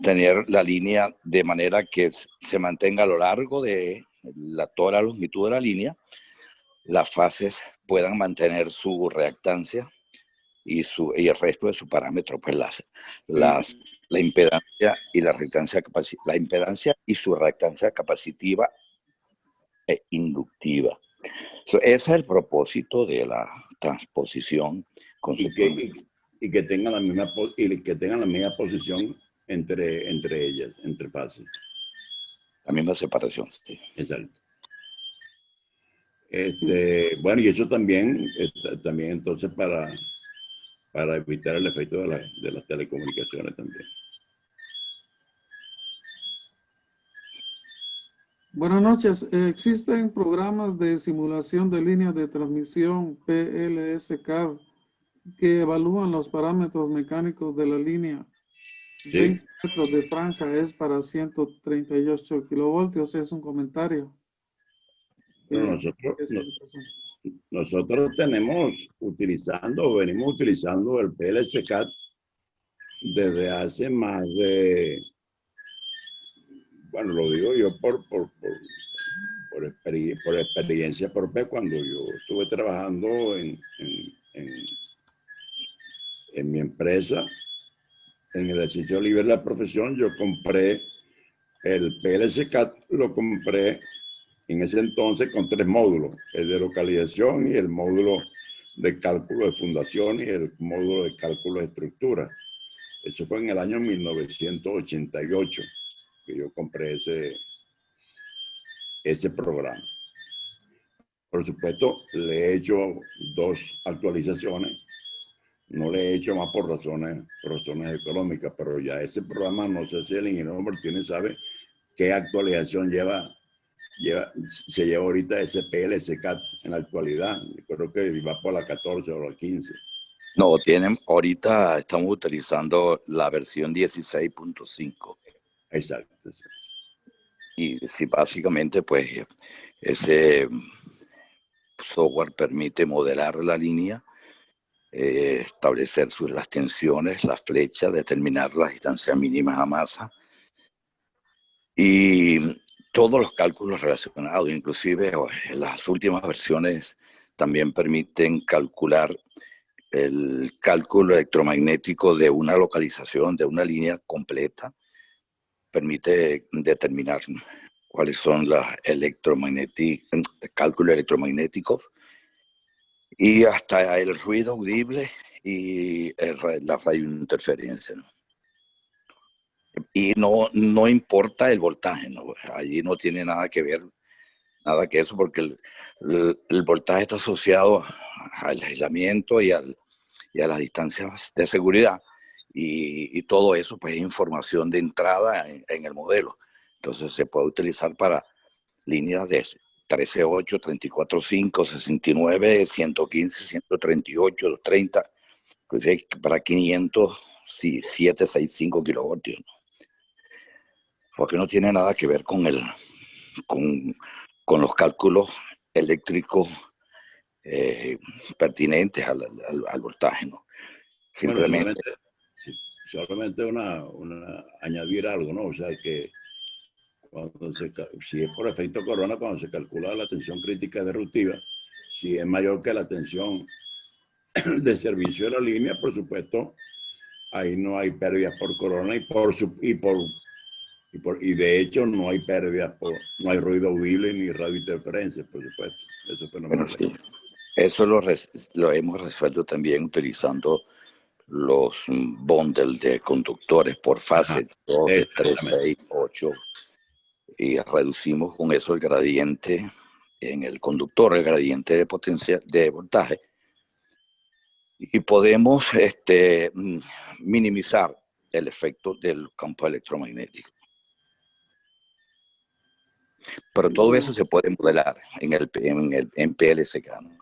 tener la línea de manera que se mantenga a lo largo de toda la longitud de la línea, las fases puedan mantener su reactancia y el resto de su parámetro, pues la impedancia y la impedancia y su reactancia capacitiva e inductiva. Ese es el propósito de la transposición y que tengan la misma posición entre ellas, entre fases. La misma separación, sí. Exacto. Bueno, y eso también entonces para evitar el efecto de las telecomunicaciones también. Buenas noches. ¿Existen programas de simulación de líneas de transmisión PLS-CAD que evalúan los parámetros mecánicos de la línea? Sí. 20 metros de franja es para 138 kilovoltios. Es un comentario. Bueno, nosotros venimos utilizando el PLS-CAD desde hace más de, bueno, lo digo yo por experiencia propia, cuando yo estuve trabajando en mi empresa, en el ejercicio libre de la profesión, yo compré el PLC-CAD, lo compré en ese entonces con 3 módulos, el de localización y el módulo de cálculo de fundación y el módulo de cálculo de estructura. Eso fue en el año 1988 que yo compré ese programa. Por supuesto, le he hecho 2 actualizaciones. No le he hecho más por razones económicas, pero ya ese programa, no sé si el ingeniero Martínez sabe qué actualización se lleva ahorita ese PLC-CAD en la actualidad. Yo creo que va por la 14 o la 15. No, ahorita estamos utilizando la versión 16.5. Exacto. Y sí, básicamente, pues, ese software permite modelar la línea, establecer las tensiones, las flechas, determinar las distancias mínimas a masa y todos los cálculos relacionados. Inclusive las últimas versiones también permiten calcular el cálculo electromagnético de una localización, de una línea completa. Permite determinar cuáles son los cálculos electromagnéticos y hasta el ruido audible y la radiointerferencia, ¿no? Y no importa el voltaje, ¿no? Allí no tiene nada que ver, nada que eso, porque el voltaje está asociado al aislamiento y a las distancias de seguridad. Y todo eso pues es información de entrada en el modelo. Entonces se puede utilizar para líneas de 13.8, 34.5, 69, 115, 138, 230, inclusive para 507.65 kilovoltios, ¿no? Porque no tiene nada que ver con los cálculos eléctricos pertinentes al voltaje, ¿no? Simplemente. Bueno, solamente añadir algo, ¿no? O sea, que si es por efecto corona, cuando se calcula la tensión crítica disruptiva, si es mayor que la tensión de servicio de la línea, por supuesto, ahí no hay pérdidas por corona y de hecho no hay pérdidas no hay ruido audible ni radiointerferencia, por supuesto. Eso es Bueno, sí. Eso lo hemos resuelto también utilizando los bundles de conductores por fase, 2, 3, 6, 8, y reducimos con eso el gradiente en el conductor, el gradiente de potencia de voltaje, y podemos minimizar el efecto del campo electromagnético. Pero todo eso se puede modelar en PLC-CAD, ¿no?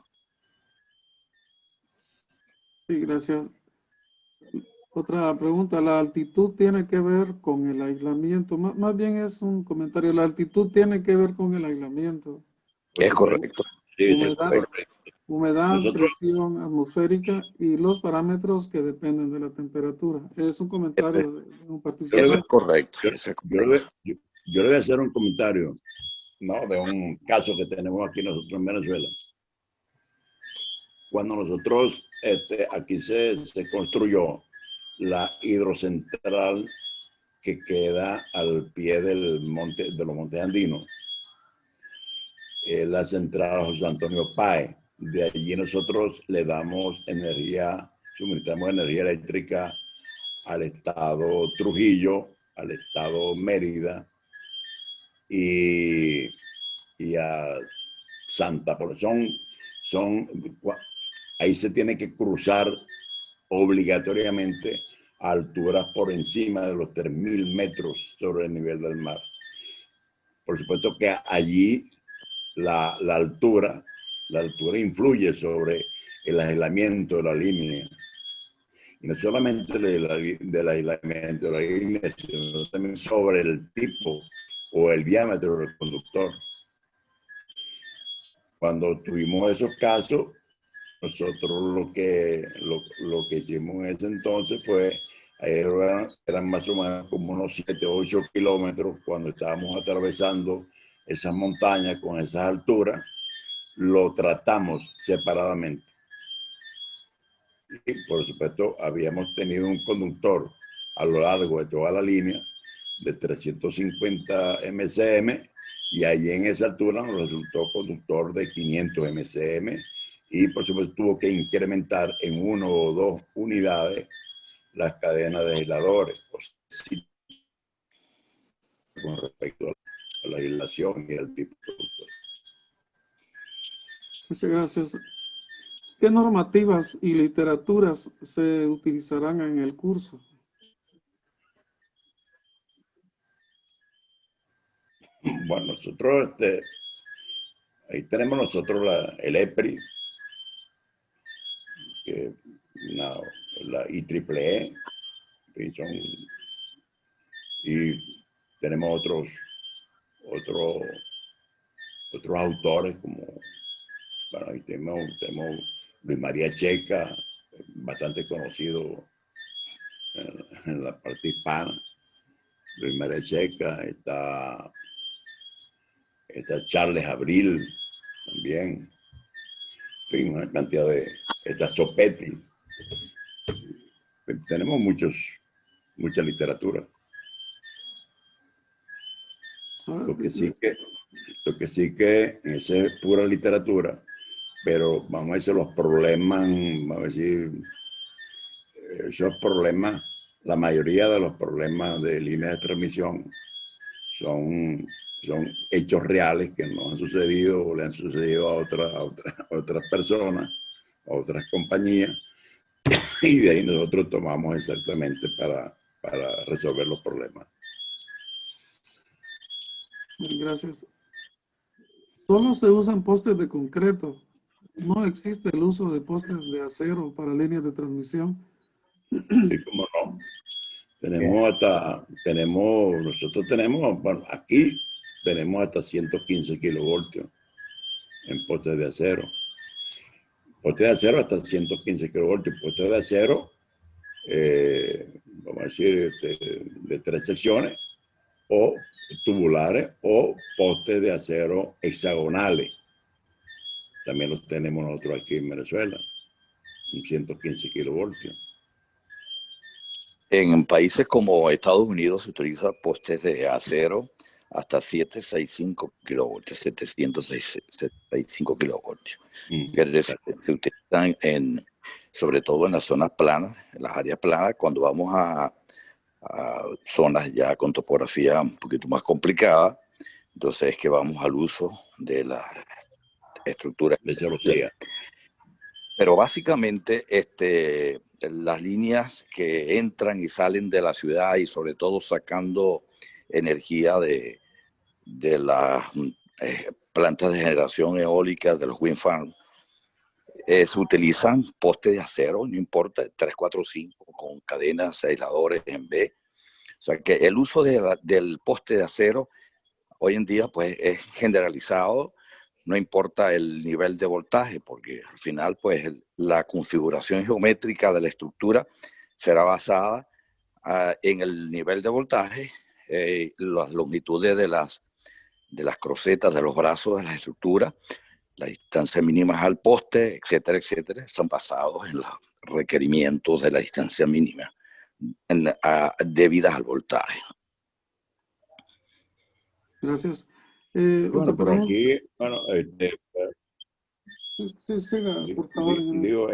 Sí, gracias. Otra pregunta, ¿la altitud tiene que ver con el aislamiento? Más bien es un comentario, ¿la altitud tiene que ver con el aislamiento? Es correcto. Sí, Humedad, es correcto. humedad, presión atmosférica y los parámetros que dependen de la temperatura. Es un comentario de un participante. Eso es correcto. Yo le voy a hacer un comentario, ¿no? De un caso que tenemos aquí nosotros en Venezuela. Cuando nosotros, aquí se construyó la hidrocentral que queda al pie de los montes andinos, la central José Antonio Páez. De allí nosotros le damos suministramos energía eléctrica al estado Trujillo, al estado Mérida y a Santa Por. Ahí se tiene que cruzar obligatoriamente a alturas por encima de los 3.000 metros sobre el nivel del mar. Por supuesto que allí la altura influye sobre el aislamiento de la línea. Y no solamente del aislamiento de la línea, sino también sobre el tipo o el diámetro del conductor. Cuando tuvimos esos casos, nosotros lo que hicimos en ese entonces fue Ahí eran más o menos como unos 7 o 8 kilómetros cuando estábamos atravesando esas montañas con esas alturas. Lo tratamos separadamente. Y por supuesto, habíamos tenido un conductor a lo largo de toda la línea de 350 MCM y allí en esa altura nos resultó conductor de 500 MCM y por supuesto tuvo que incrementar en 1 o 2 unidades las cadenas de aisladores con respecto a la aislación y al tipo de conductor. Muchas gracias. ¿Qué normativas y literaturas se utilizarán en el curso? Bueno, nosotros, ahí tenemos nosotros el EPRI, que la IEEE, y tenemos otros autores como, bueno, ahí tenemos Luis María Checa, bastante conocido en la parte hispana. Luis María Checa, está Charles Abril también, en fin, una cantidad está Sopetti. Tenemos mucha literatura. Lo que sí que esa es pura literatura, pero vamos a decir los problemas, vamos a decir, esos problemas, la mayoría de los problemas de líneas de transmisión son hechos reales que nos han sucedido o le han sucedido a otras personas, a otras compañías, y de ahí nosotros tomamos exactamente para resolver los problemas. Gracias. Solo se usan postes de concreto. No existe el uso de postes de acero para líneas de transmisión. Sí, cómo no. Nosotros tenemos, bueno, aquí tenemos hasta 115 kilovoltios en postes de acero. Postes de acero hasta 115 kilovoltios. Postes de acero, vamos a decir, de 3 secciones, o tubulares, o postes de acero hexagonales. También los tenemos nosotros aquí en Venezuela, en 115 kilovoltios. En países como Estados Unidos se utiliza postes de acero hasta 765 kilovoltios, 765 kilovoltios. Se utilizan sobre todo en las zonas planas, en las áreas planas, cuando vamos a zonas ya con topografía un poquito más complicada, entonces es que vamos al uso de las estructuras de celosía. Pero básicamente las líneas que entran y salen de la ciudad y sobre todo sacando energía de las plantas de generación eólica, de los wind farms, se utilizan postes de acero, no importa, 3, 4, 5, con cadenas aisladores en B. O sea que el uso del poste de acero hoy en día pues es generalizado, no importa el nivel de voltaje, porque al final pues la configuración geométrica de la estructura será basada en el nivel de voltaje, las longitudes de las crosetas, de los brazos de la estructura, la distancia mínima al poste, etcétera, etcétera, están basados en los requerimientos de la distancia mínima debidas al voltaje. Gracias. Bueno, por aquí, bueno, sí, siga, por favor. Digo,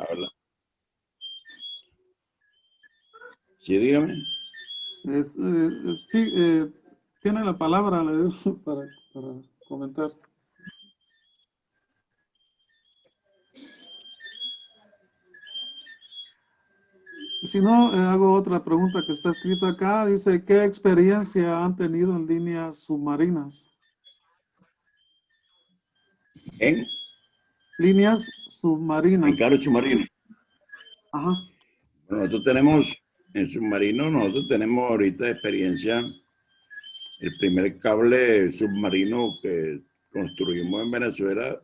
habla. Sí, dígame. Sí, tiene la palabra para comentar. Si no, hago otra pregunta que está escrita acá. Dice, ¿qué experiencia han tenido en líneas submarinas? ¿En? Líneas submarinas. En carro submarino. Ajá. Bueno, nosotros tenemos, en submarino, nosotros tenemos ahorita experiencia. El primer cable submarino que construimos en Venezuela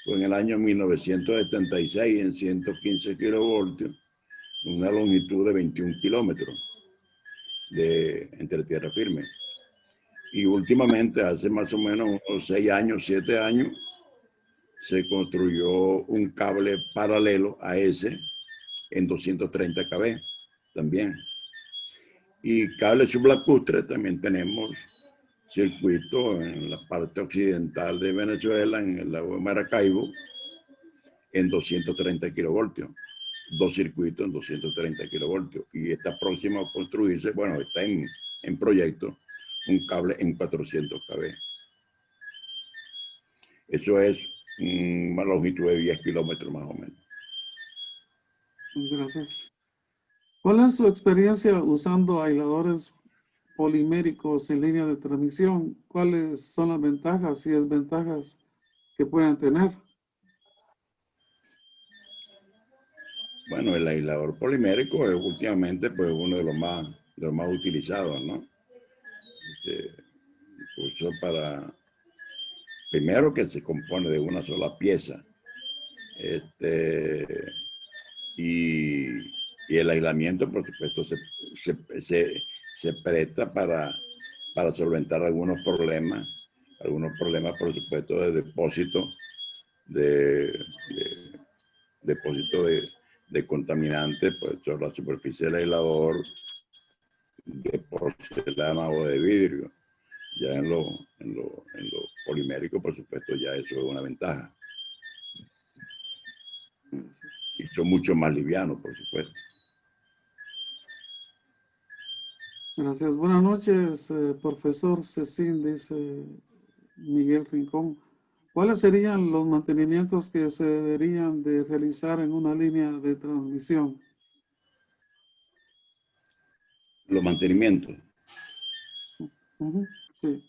fue en el año 1976 en 115 kilovoltios. una longitud de 21 kilómetros entre tierra firme. Y últimamente, hace más o menos unos 6 años, 7 años, se construyó un cable paralelo a ese en 230 kV también. Y cable sublacustre también tenemos circuito en la parte occidental de Venezuela, en el lago de Maracaibo, en 230 kilovoltios. 2 circuitos en 230 kilovoltios. Y está próximo a construirse, bueno, está en proyecto, un cable en 400 kV. Eso es una longitud de 10 kilómetros más o menos. Gracias. ¿Cuál es su experiencia usando aisladores poliméricos en línea de transmisión? ¿Cuáles son las ventajas y desventajas que pueden tener? Bueno, el aislador polimérico es últimamente pues, uno de los más utilizados, ¿no? Uso para, primero que se compone de una sola pieza. Y el aislamiento, por supuesto, se presta para solventar algunos problemas, por supuesto, de depósito de contaminantes, pues sobre la superficie del aislador de porcelana o de vidrio. Ya en lo polimérico, por supuesto, ya eso es una ventaja. Y son mucho más livianos, por supuesto. Gracias. Buenas noches, profesor Cecín, dice Miguel Rincón. ¿Cuáles serían los mantenimientos que se deberían de realizar en una línea de transmisión? Los mantenimientos. Sí.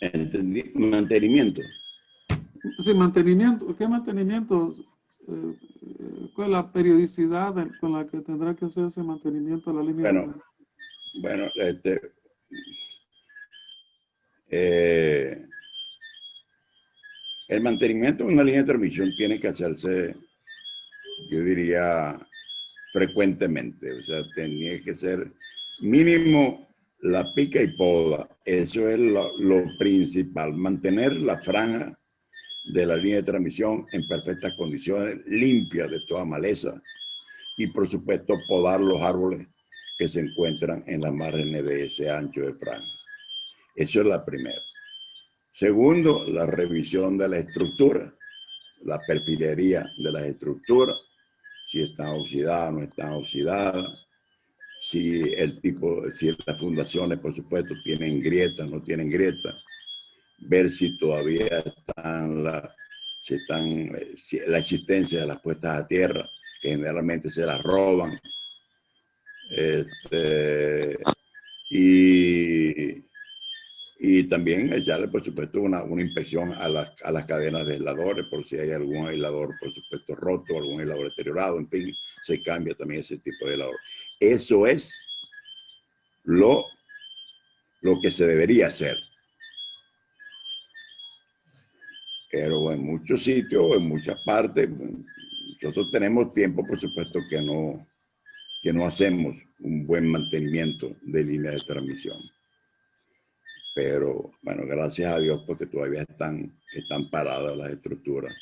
¿Entendí? Mantenimiento. Sí, mantenimiento. ¿Qué mantenimientos? ¿Cuál es la periodicidad con la que tendrá que hacerse mantenimiento de la línea? Bueno, el mantenimiento de una línea de transmisión tiene que hacerse, yo diría, frecuentemente. O sea, tenía que ser mínimo la pica y poda. Eso es lo principal. Mantener la franja de la línea de transmisión en perfectas condiciones, limpia de toda maleza. Y, por supuesto, podar los árboles que se encuentran en las márgenes de ese ancho de franja. Eso es la primera. Segundo, la revisión de la estructura, la perfilería de las estructuras, si están oxidadas, no están oxidadas, si las fundaciones, por supuesto, tienen grietas, no tienen grietas, ver si todavía están la existencia de las puestas a tierra, que generalmente se las roban. Y también echarle, por supuesto, una inspección a las cadenas de aisladores, por si hay algún aislador, por supuesto, roto, algún aislador deteriorado, en fin, se cambia también ese tipo de aislador. Eso es lo que se debería hacer. Pero en muchos sitios, en muchas partes, nosotros tenemos tiempo, por supuesto, que no hacemos un buen mantenimiento de línea de transmisión. Pero, bueno, gracias a Dios, porque todavía están paradas las estructuras.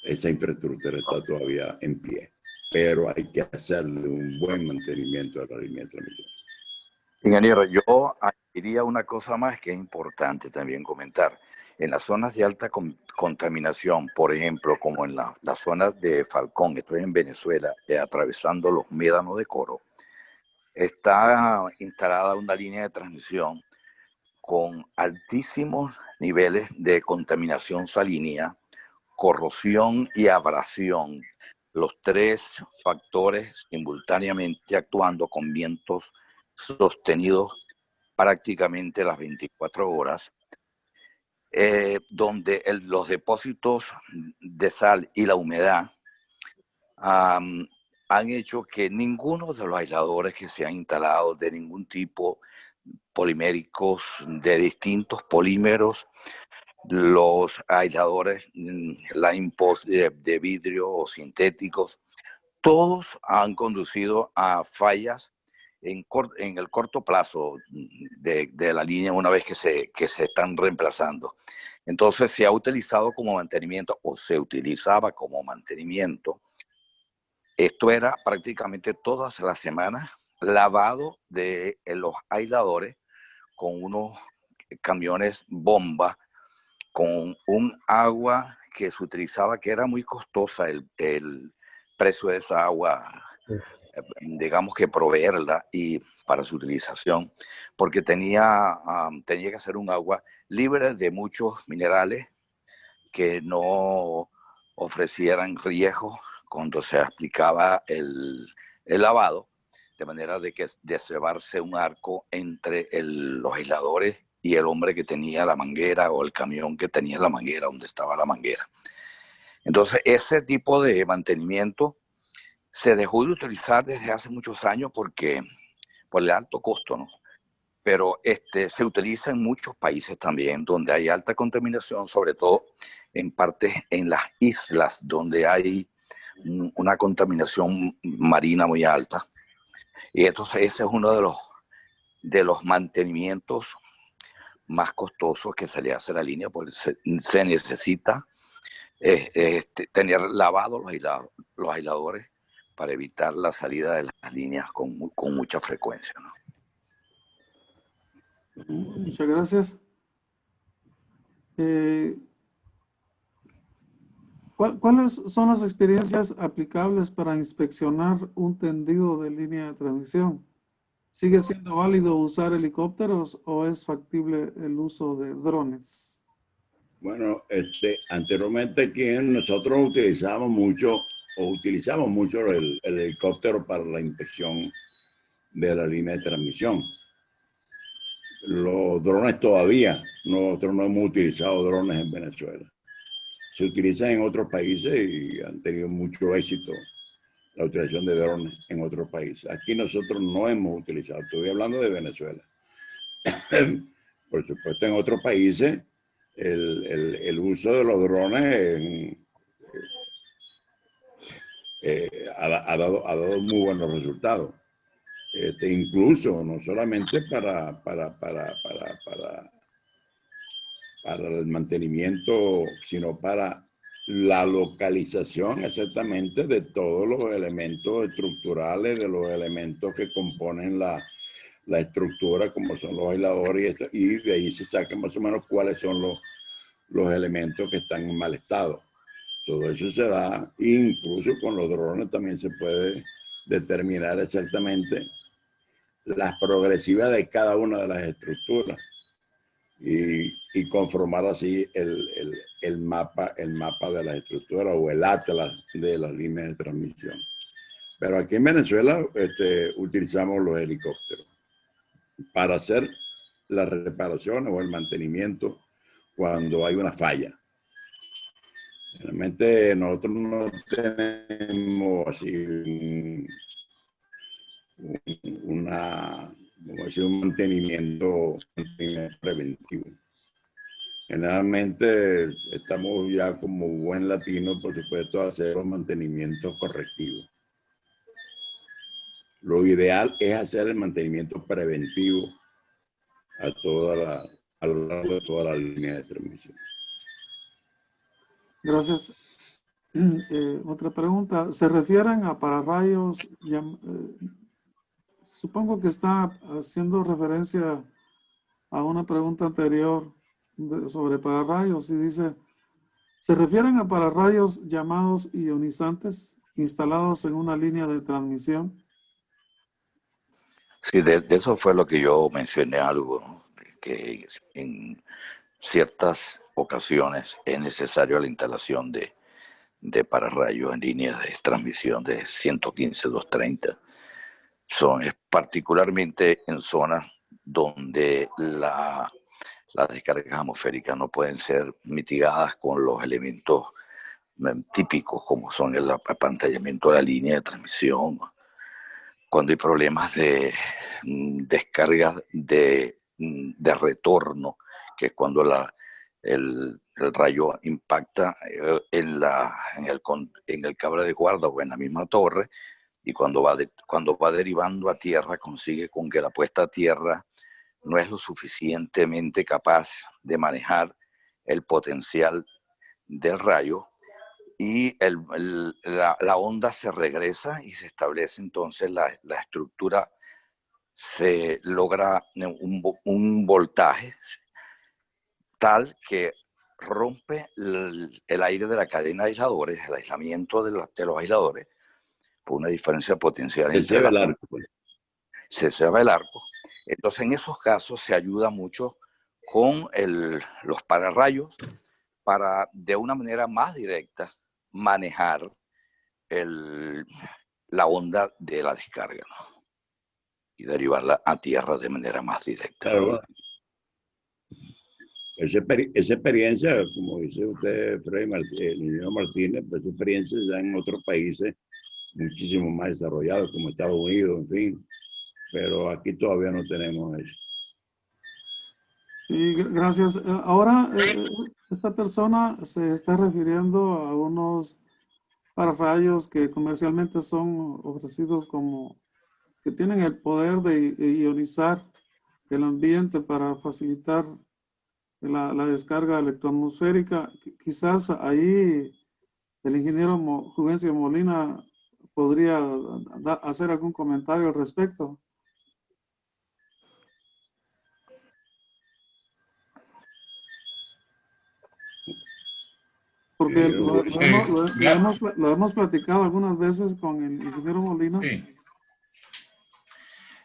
Esa infraestructura está todavía en pie. Pero hay que hacerle un buen mantenimiento a la línea de transmisión. Ingeniero, yo añadiría una cosa más que es importante también comentar. En las zonas de alta contaminación, por ejemplo, como en las zonas de Falcón, esto es en Venezuela, atravesando los médanos de Coro, está instalada una línea de transmisión con altísimos niveles de contaminación salínea, corrosión y abrasión, los tres factores simultáneamente actuando con vientos sostenidos prácticamente las 24 horas, donde los depósitos de sal y la humedad han hecho que ninguno de los aisladores que se han instalado de ningún tipo, poliméricos de distintos polímeros, los aisladores de vidrio o sintéticos, todos han conducido a fallas en el corto plazo de la línea una vez que se están reemplazando. Entonces se ha utilizado como mantenimiento, o se utilizaba como mantenimiento. Esto era prácticamente todas las semanas lavado de los aisladores con unos camiones bomba, con un agua que se utilizaba, que era muy costosa el precio de esa agua, digamos que proveerla y para su utilización, porque tenía que ser un agua libre de muchos minerales que no ofrecieran riesgos cuando se aplicaba el lavado, de manera de que de cebarse un arco entre los aisladores y el hombre que tenía la manguera o el camión que tenía la manguera, donde estaba la manguera. Entonces, ese tipo de mantenimiento se dejó de utilizar desde hace muchos años por el alto costo, ¿no? Pero se utiliza en muchos países también donde hay alta contaminación, sobre todo en partes en las islas donde hay una contaminación marina muy alta. Y entonces ese es uno de los mantenimientos más costosos que se le hace a la línea, porque se necesita tener lavados los aisladores para evitar la salida de las líneas con mucha frecuencia, ¿no? Muchas gracias. ¿Cuáles son las experiencias aplicables para inspeccionar un tendido de línea de transmisión? ¿Sigue siendo válido usar helicópteros o es factible el uso de drones? Bueno, anteriormente aquí nosotros utilizamos mucho el helicóptero para la inspección de la línea de transmisión. Los drones todavía, nosotros no hemos utilizado drones en Venezuela. Se utilizan en otros países y han tenido mucho éxito la utilización de drones en otros países. Aquí nosotros no hemos utilizado, estoy hablando de Venezuela. Por supuesto, en otros países el uso de los drones ha dado muy buenos resultados. Incluso no solamente para el mantenimiento, sino para la localización exactamente de todos los elementos estructurales, de los elementos que componen la estructura, como son los aisladores, y de ahí se sacan más o menos cuáles son los elementos que están en mal estado. Todo eso se da, incluso con los drones también se puede determinar exactamente las progresivas de cada una de las estructuras y conformar así el mapa de la estructura o el atlas de las líneas de transmisión. Pero aquí en Venezuela utilizamos los helicópteros para hacer las reparaciones o el mantenimiento cuando hay una falla. Realmente nosotros no tenemos así un mantenimiento preventivo. Generalmente estamos ya como buen latino, por supuesto, a hacer los mantenimientos correctivos. Lo ideal es hacer el mantenimiento preventivo a lo largo de toda la línea de transmisión. Gracias. Otra pregunta. ¿Se refieren a pararrayos? Supongo que está haciendo referencia a una pregunta anterior sobre pararrayos y dice, ¿se refieren a pararrayos llamados ionizantes instalados en una línea de transmisión? Sí, de eso fue lo que yo mencioné algo, ¿no? Que en ciertas ocasiones es necesario la instalación de pararrayos en líneas de transmisión de 115-230. Es particularmente en zonas donde las descargas atmosféricas no pueden ser mitigadas con los elementos típicos como son el apantallamiento de la línea de transmisión, cuando hay problemas de descargas de retorno, que es cuando el rayo impacta en el cable de guarda o en la misma torre, y cuando va derivando a tierra consigue con que la puesta a tierra no es lo suficientemente capaz de manejar el potencial del rayo, y la onda se regresa y se establece entonces la estructura, se logra un voltaje tal que rompe el aire de la cadena de aisladores, el aislamiento de los aisladores, por una diferencia potencial Se entre cierra el arco, pues. se cierra el arco. Entonces, en esos casos se ayuda mucho con los pararrayos para, de una manera más directa, manejar la onda de la descarga, ¿no? Y derivarla a tierra de manera más directa. Claro, bueno. Esa experiencia, como dice usted, el ingeniero Martínez, pues esa experiencia ya en otros países muchísimo más desarrollados, como Estados Unidos, en fin, pero aquí todavía no tenemos eso. Sí, gracias. Ahora, esta persona se está refiriendo a unos pararrayos que comercialmente son ofrecidos como que tienen el poder de ionizar el ambiente para facilitar la descarga electroatmosférica. Quizás ahí el ingeniero Juvencio Molina podría hacer algún comentario al respecto. Porque lo hemos platicado algunas veces con el ingeniero Molina. Sí,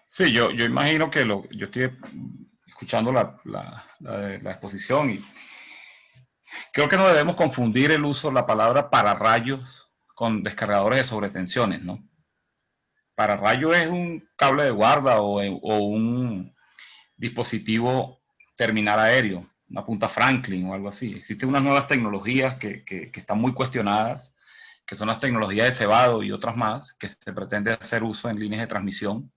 sí, yo imagino que yo estoy escuchando la exposición y creo que no debemos confundir el uso de la palabra pararrayos con descargadores de sobretensiones, ¿no? Pararrayo es un cable de guarda o un dispositivo terminal aéreo, una punta Franklin o algo así. Existen unas nuevas tecnologías que están muy cuestionadas, que son las tecnologías de cebado y otras más, que se pretende hacer uso en líneas de transmisión,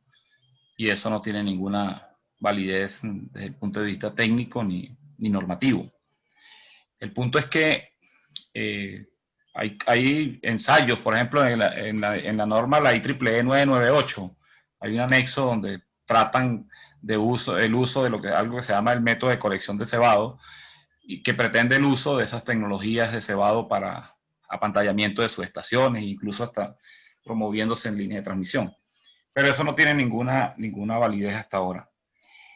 y eso no tiene ninguna validez desde el punto de vista técnico ni normativo. El punto es que hay ensayos, por ejemplo, en la norma, la IEEE 998, hay un anexo donde tratan el uso de algo que se llama el método de colección de cebado, y que pretende el uso de esas tecnologías de cebado para apantallamiento de subestaciones, incluso hasta promoviéndose en línea de transmisión. Pero eso no tiene ninguna validez hasta ahora.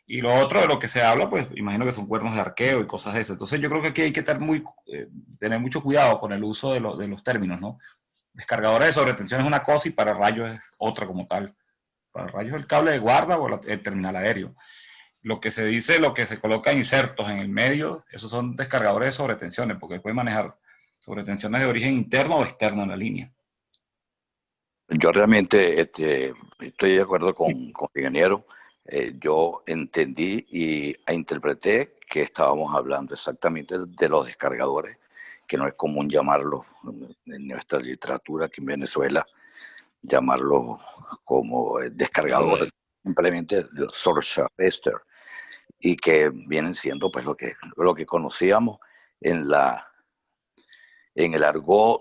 Y lo otro de lo que se habla, pues imagino que son cuernos de arqueo y cosas de eso. Entonces yo creo que aquí hay que tener mucho cuidado con el uso de los términos, ¿no? Descargadores de sobretensión es una cosa y pararrayos es otra como tal. Pararrayos es el cable de guarda o el terminal aéreo. Lo que se dice, lo que se coloca insertos en el medio, esos son descargadores de sobretensiones, porque pueden manejar sobretensiones de origen interno o externo en la línea. Yo realmente estoy de acuerdo con el ingeniero. Yo entendí e interpreté que estábamos hablando exactamente de los descargadores, que no es común llamarlos en nuestra literatura aquí en Venezuela, llamarlos como descargadores, simplemente los source arrestor, y que vienen siendo pues lo que conocíamos en el argot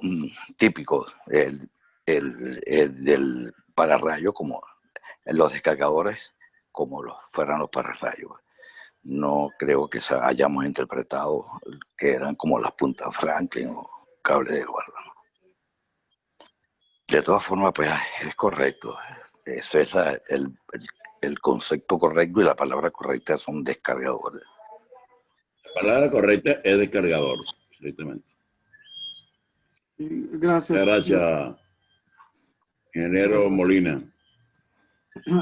típico del pararrayo, como los descargadores, como fueran los pararrayos. No creo que hayamos interpretado que eran como las puntas Franklin o cable de guarda. De todas formas, pues es correcto. Ese es el concepto correcto, y la palabra correcta son descargadores. La palabra correcta es descargador, exactamente. Gracias. Gracias, ingeniero Molina.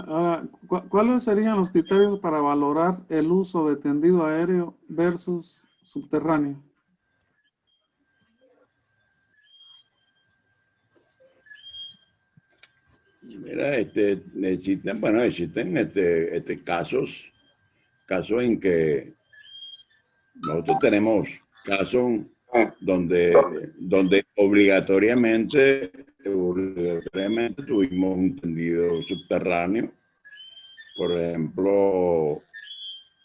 Ahora, ¿cuáles serían los criterios para valorar el uso de tendido aéreo versus subterráneo? Mira, existen casos en que nosotros tenemos casos donde obligatoriamente tuvimos un tendido subterráneo. Por ejemplo,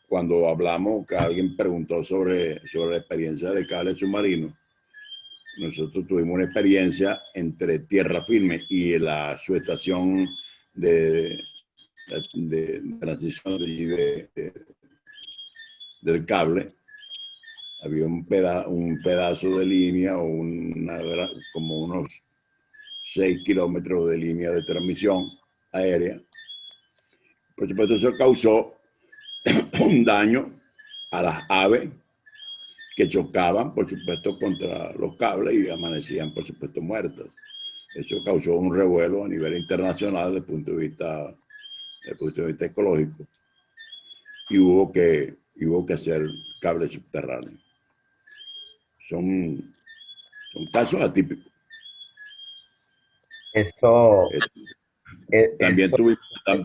cuando hablamos, que alguien preguntó sobre la experiencia de cable submarino, nosotros tuvimos una experiencia entre tierra firme y la subestación de transición del cable. Había un pedazo de línea o como unos 6 kilómetros de línea de transmisión aérea. Por supuesto, eso causó un daño a las aves que chocaban, por supuesto, contra los cables y amanecían, por supuesto, muertas. Eso causó un revuelo a nivel internacional desde el punto de vista ecológico, y hubo que hacer cables subterráneos. Son casos atípicos. Eso,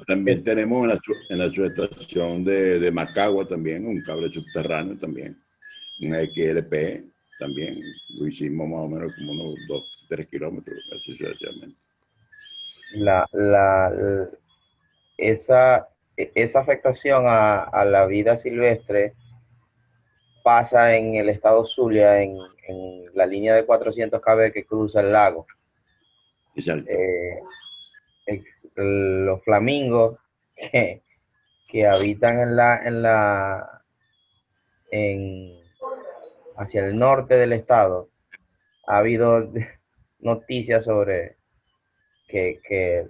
También tenemos en la subestación de Macagua también un cable subterráneo también, un XLP también, lo hicimos más o menos como unos 2-3 kilómetros, así sucesivamente. esa afectación a la vida silvestre pasa en el estado Zulia, en la línea de 400 kV que cruza el lago. Exacto. Los flamingos que habitan hacia el norte del estado, ha habido noticias sobre que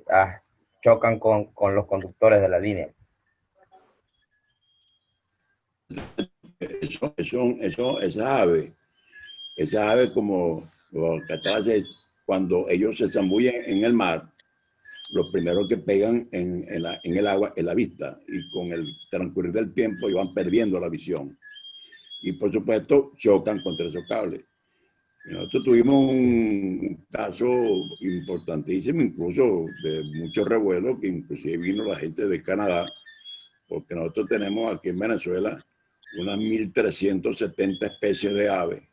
chocan con los conductores de la línea. Esas aves como los cataces, cuando ellos se zambullen en el mar, lo primero que pegan en el agua es la vista, y con el transcurrir del tiempo ellos van perdiendo la visión. Y por supuesto chocan contra esos cables. Y nosotros tuvimos un caso importantísimo, incluso de mucho revuelo, que inclusive vino la gente de Canadá, porque nosotros tenemos aquí en Venezuela unas 1.370 especies de aves,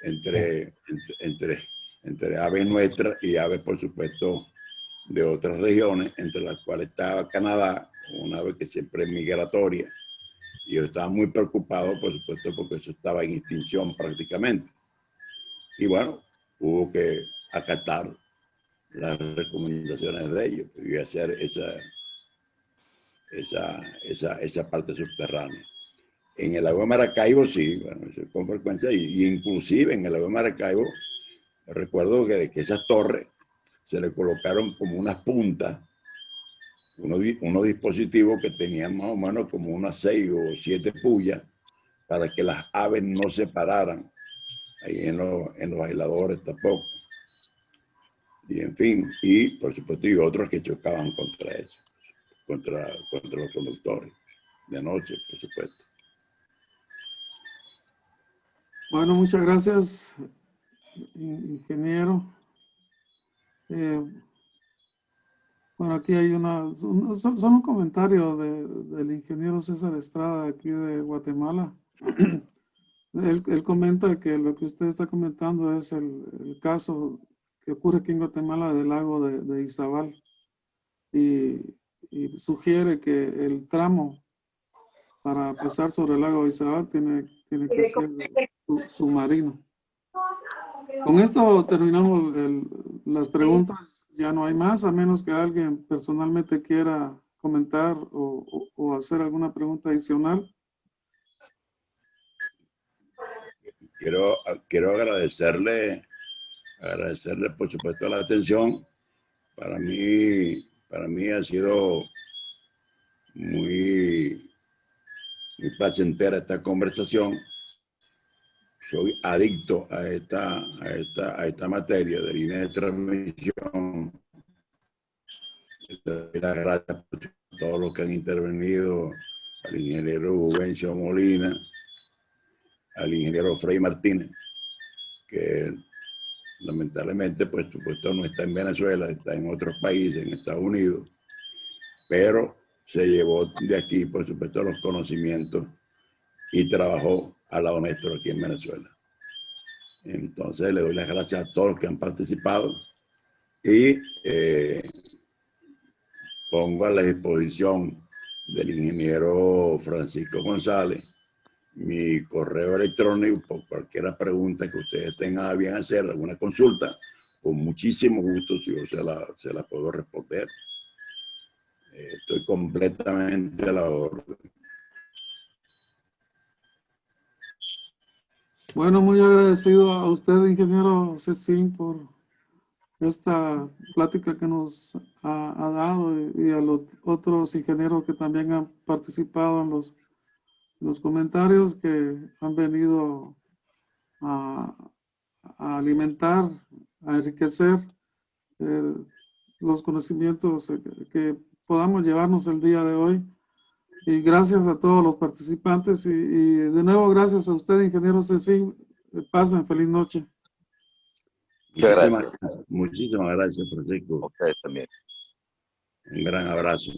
entre aves nuestras y aves, por supuesto, de otras regiones, entre las cuales estaba Canadá, una ave que siempre es migratoria, y yo estaba muy preocupado, por supuesto, porque eso estaba en extinción prácticamente. Y bueno, hubo que acatar las recomendaciones de ellos y hacer esa parte subterránea. En el lago de Maracaibo sí, bueno, eso con frecuencia, y inclusive en el lago de Maracaibo, recuerdo que esas torres se le colocaron como unas puntas, unos dispositivos que tenían más o menos como unas 6 o 7 pullas, para que las aves no se pararan ahí en los aisladores tampoco. Y en fin, y por supuesto, y otros que chocaban contra eso, contra los conductores, de noche, por supuesto. Bueno, muchas gracias, ingeniero. Bueno, aquí hay son un comentario del ingeniero César Estrada, aquí de Guatemala. Él comenta que lo que usted está comentando es el caso que ocurre aquí en Guatemala del lago de Izabal, y sugiere que el tramo para pasar sobre el lago de Izabal tiene que ser submarino. Con esto terminamos las preguntas. Ya no hay más, a menos que alguien personalmente quiera comentar o hacer alguna pregunta adicional. Quiero agradecerle por supuesto la atención. Para mí ha sido muy placentera esta conversación. Soy adicto a esta materia de línea de transmisión. Doy las gracias por todos los que han intervenido, al ingeniero Juvencio Molina, al ingeniero Frei Martínez, que lamentablemente, pues, supuesto, no está en Venezuela, está en otros países, en Estados Unidos, pero se llevó de aquí, por supuesto, los conocimientos y trabajó al lado nuestro aquí en Venezuela. Entonces, le doy las gracias a todos los que han participado y pongo a la disposición del ingeniero Francisco González. Mi correo electrónico, por cualquier pregunta que ustedes tengan a bien hacer, alguna consulta, con muchísimo gusto si yo se la puedo responder. Estoy completamente a la orden. Bueno, muy agradecido a usted, ingeniero Cecín, por esta plática que nos ha dado y a los otros ingenieros que también han participado en los comentarios, que han venido a alimentar, a enriquecer los conocimientos que podamos llevarnos el día de hoy. Y gracias a todos los participantes y de nuevo gracias a usted, ingeniero Cecín. Pasen feliz noche. Muchas gracias. Muchísimas gracias, Francisco. A ustedes también. Un gran abrazo.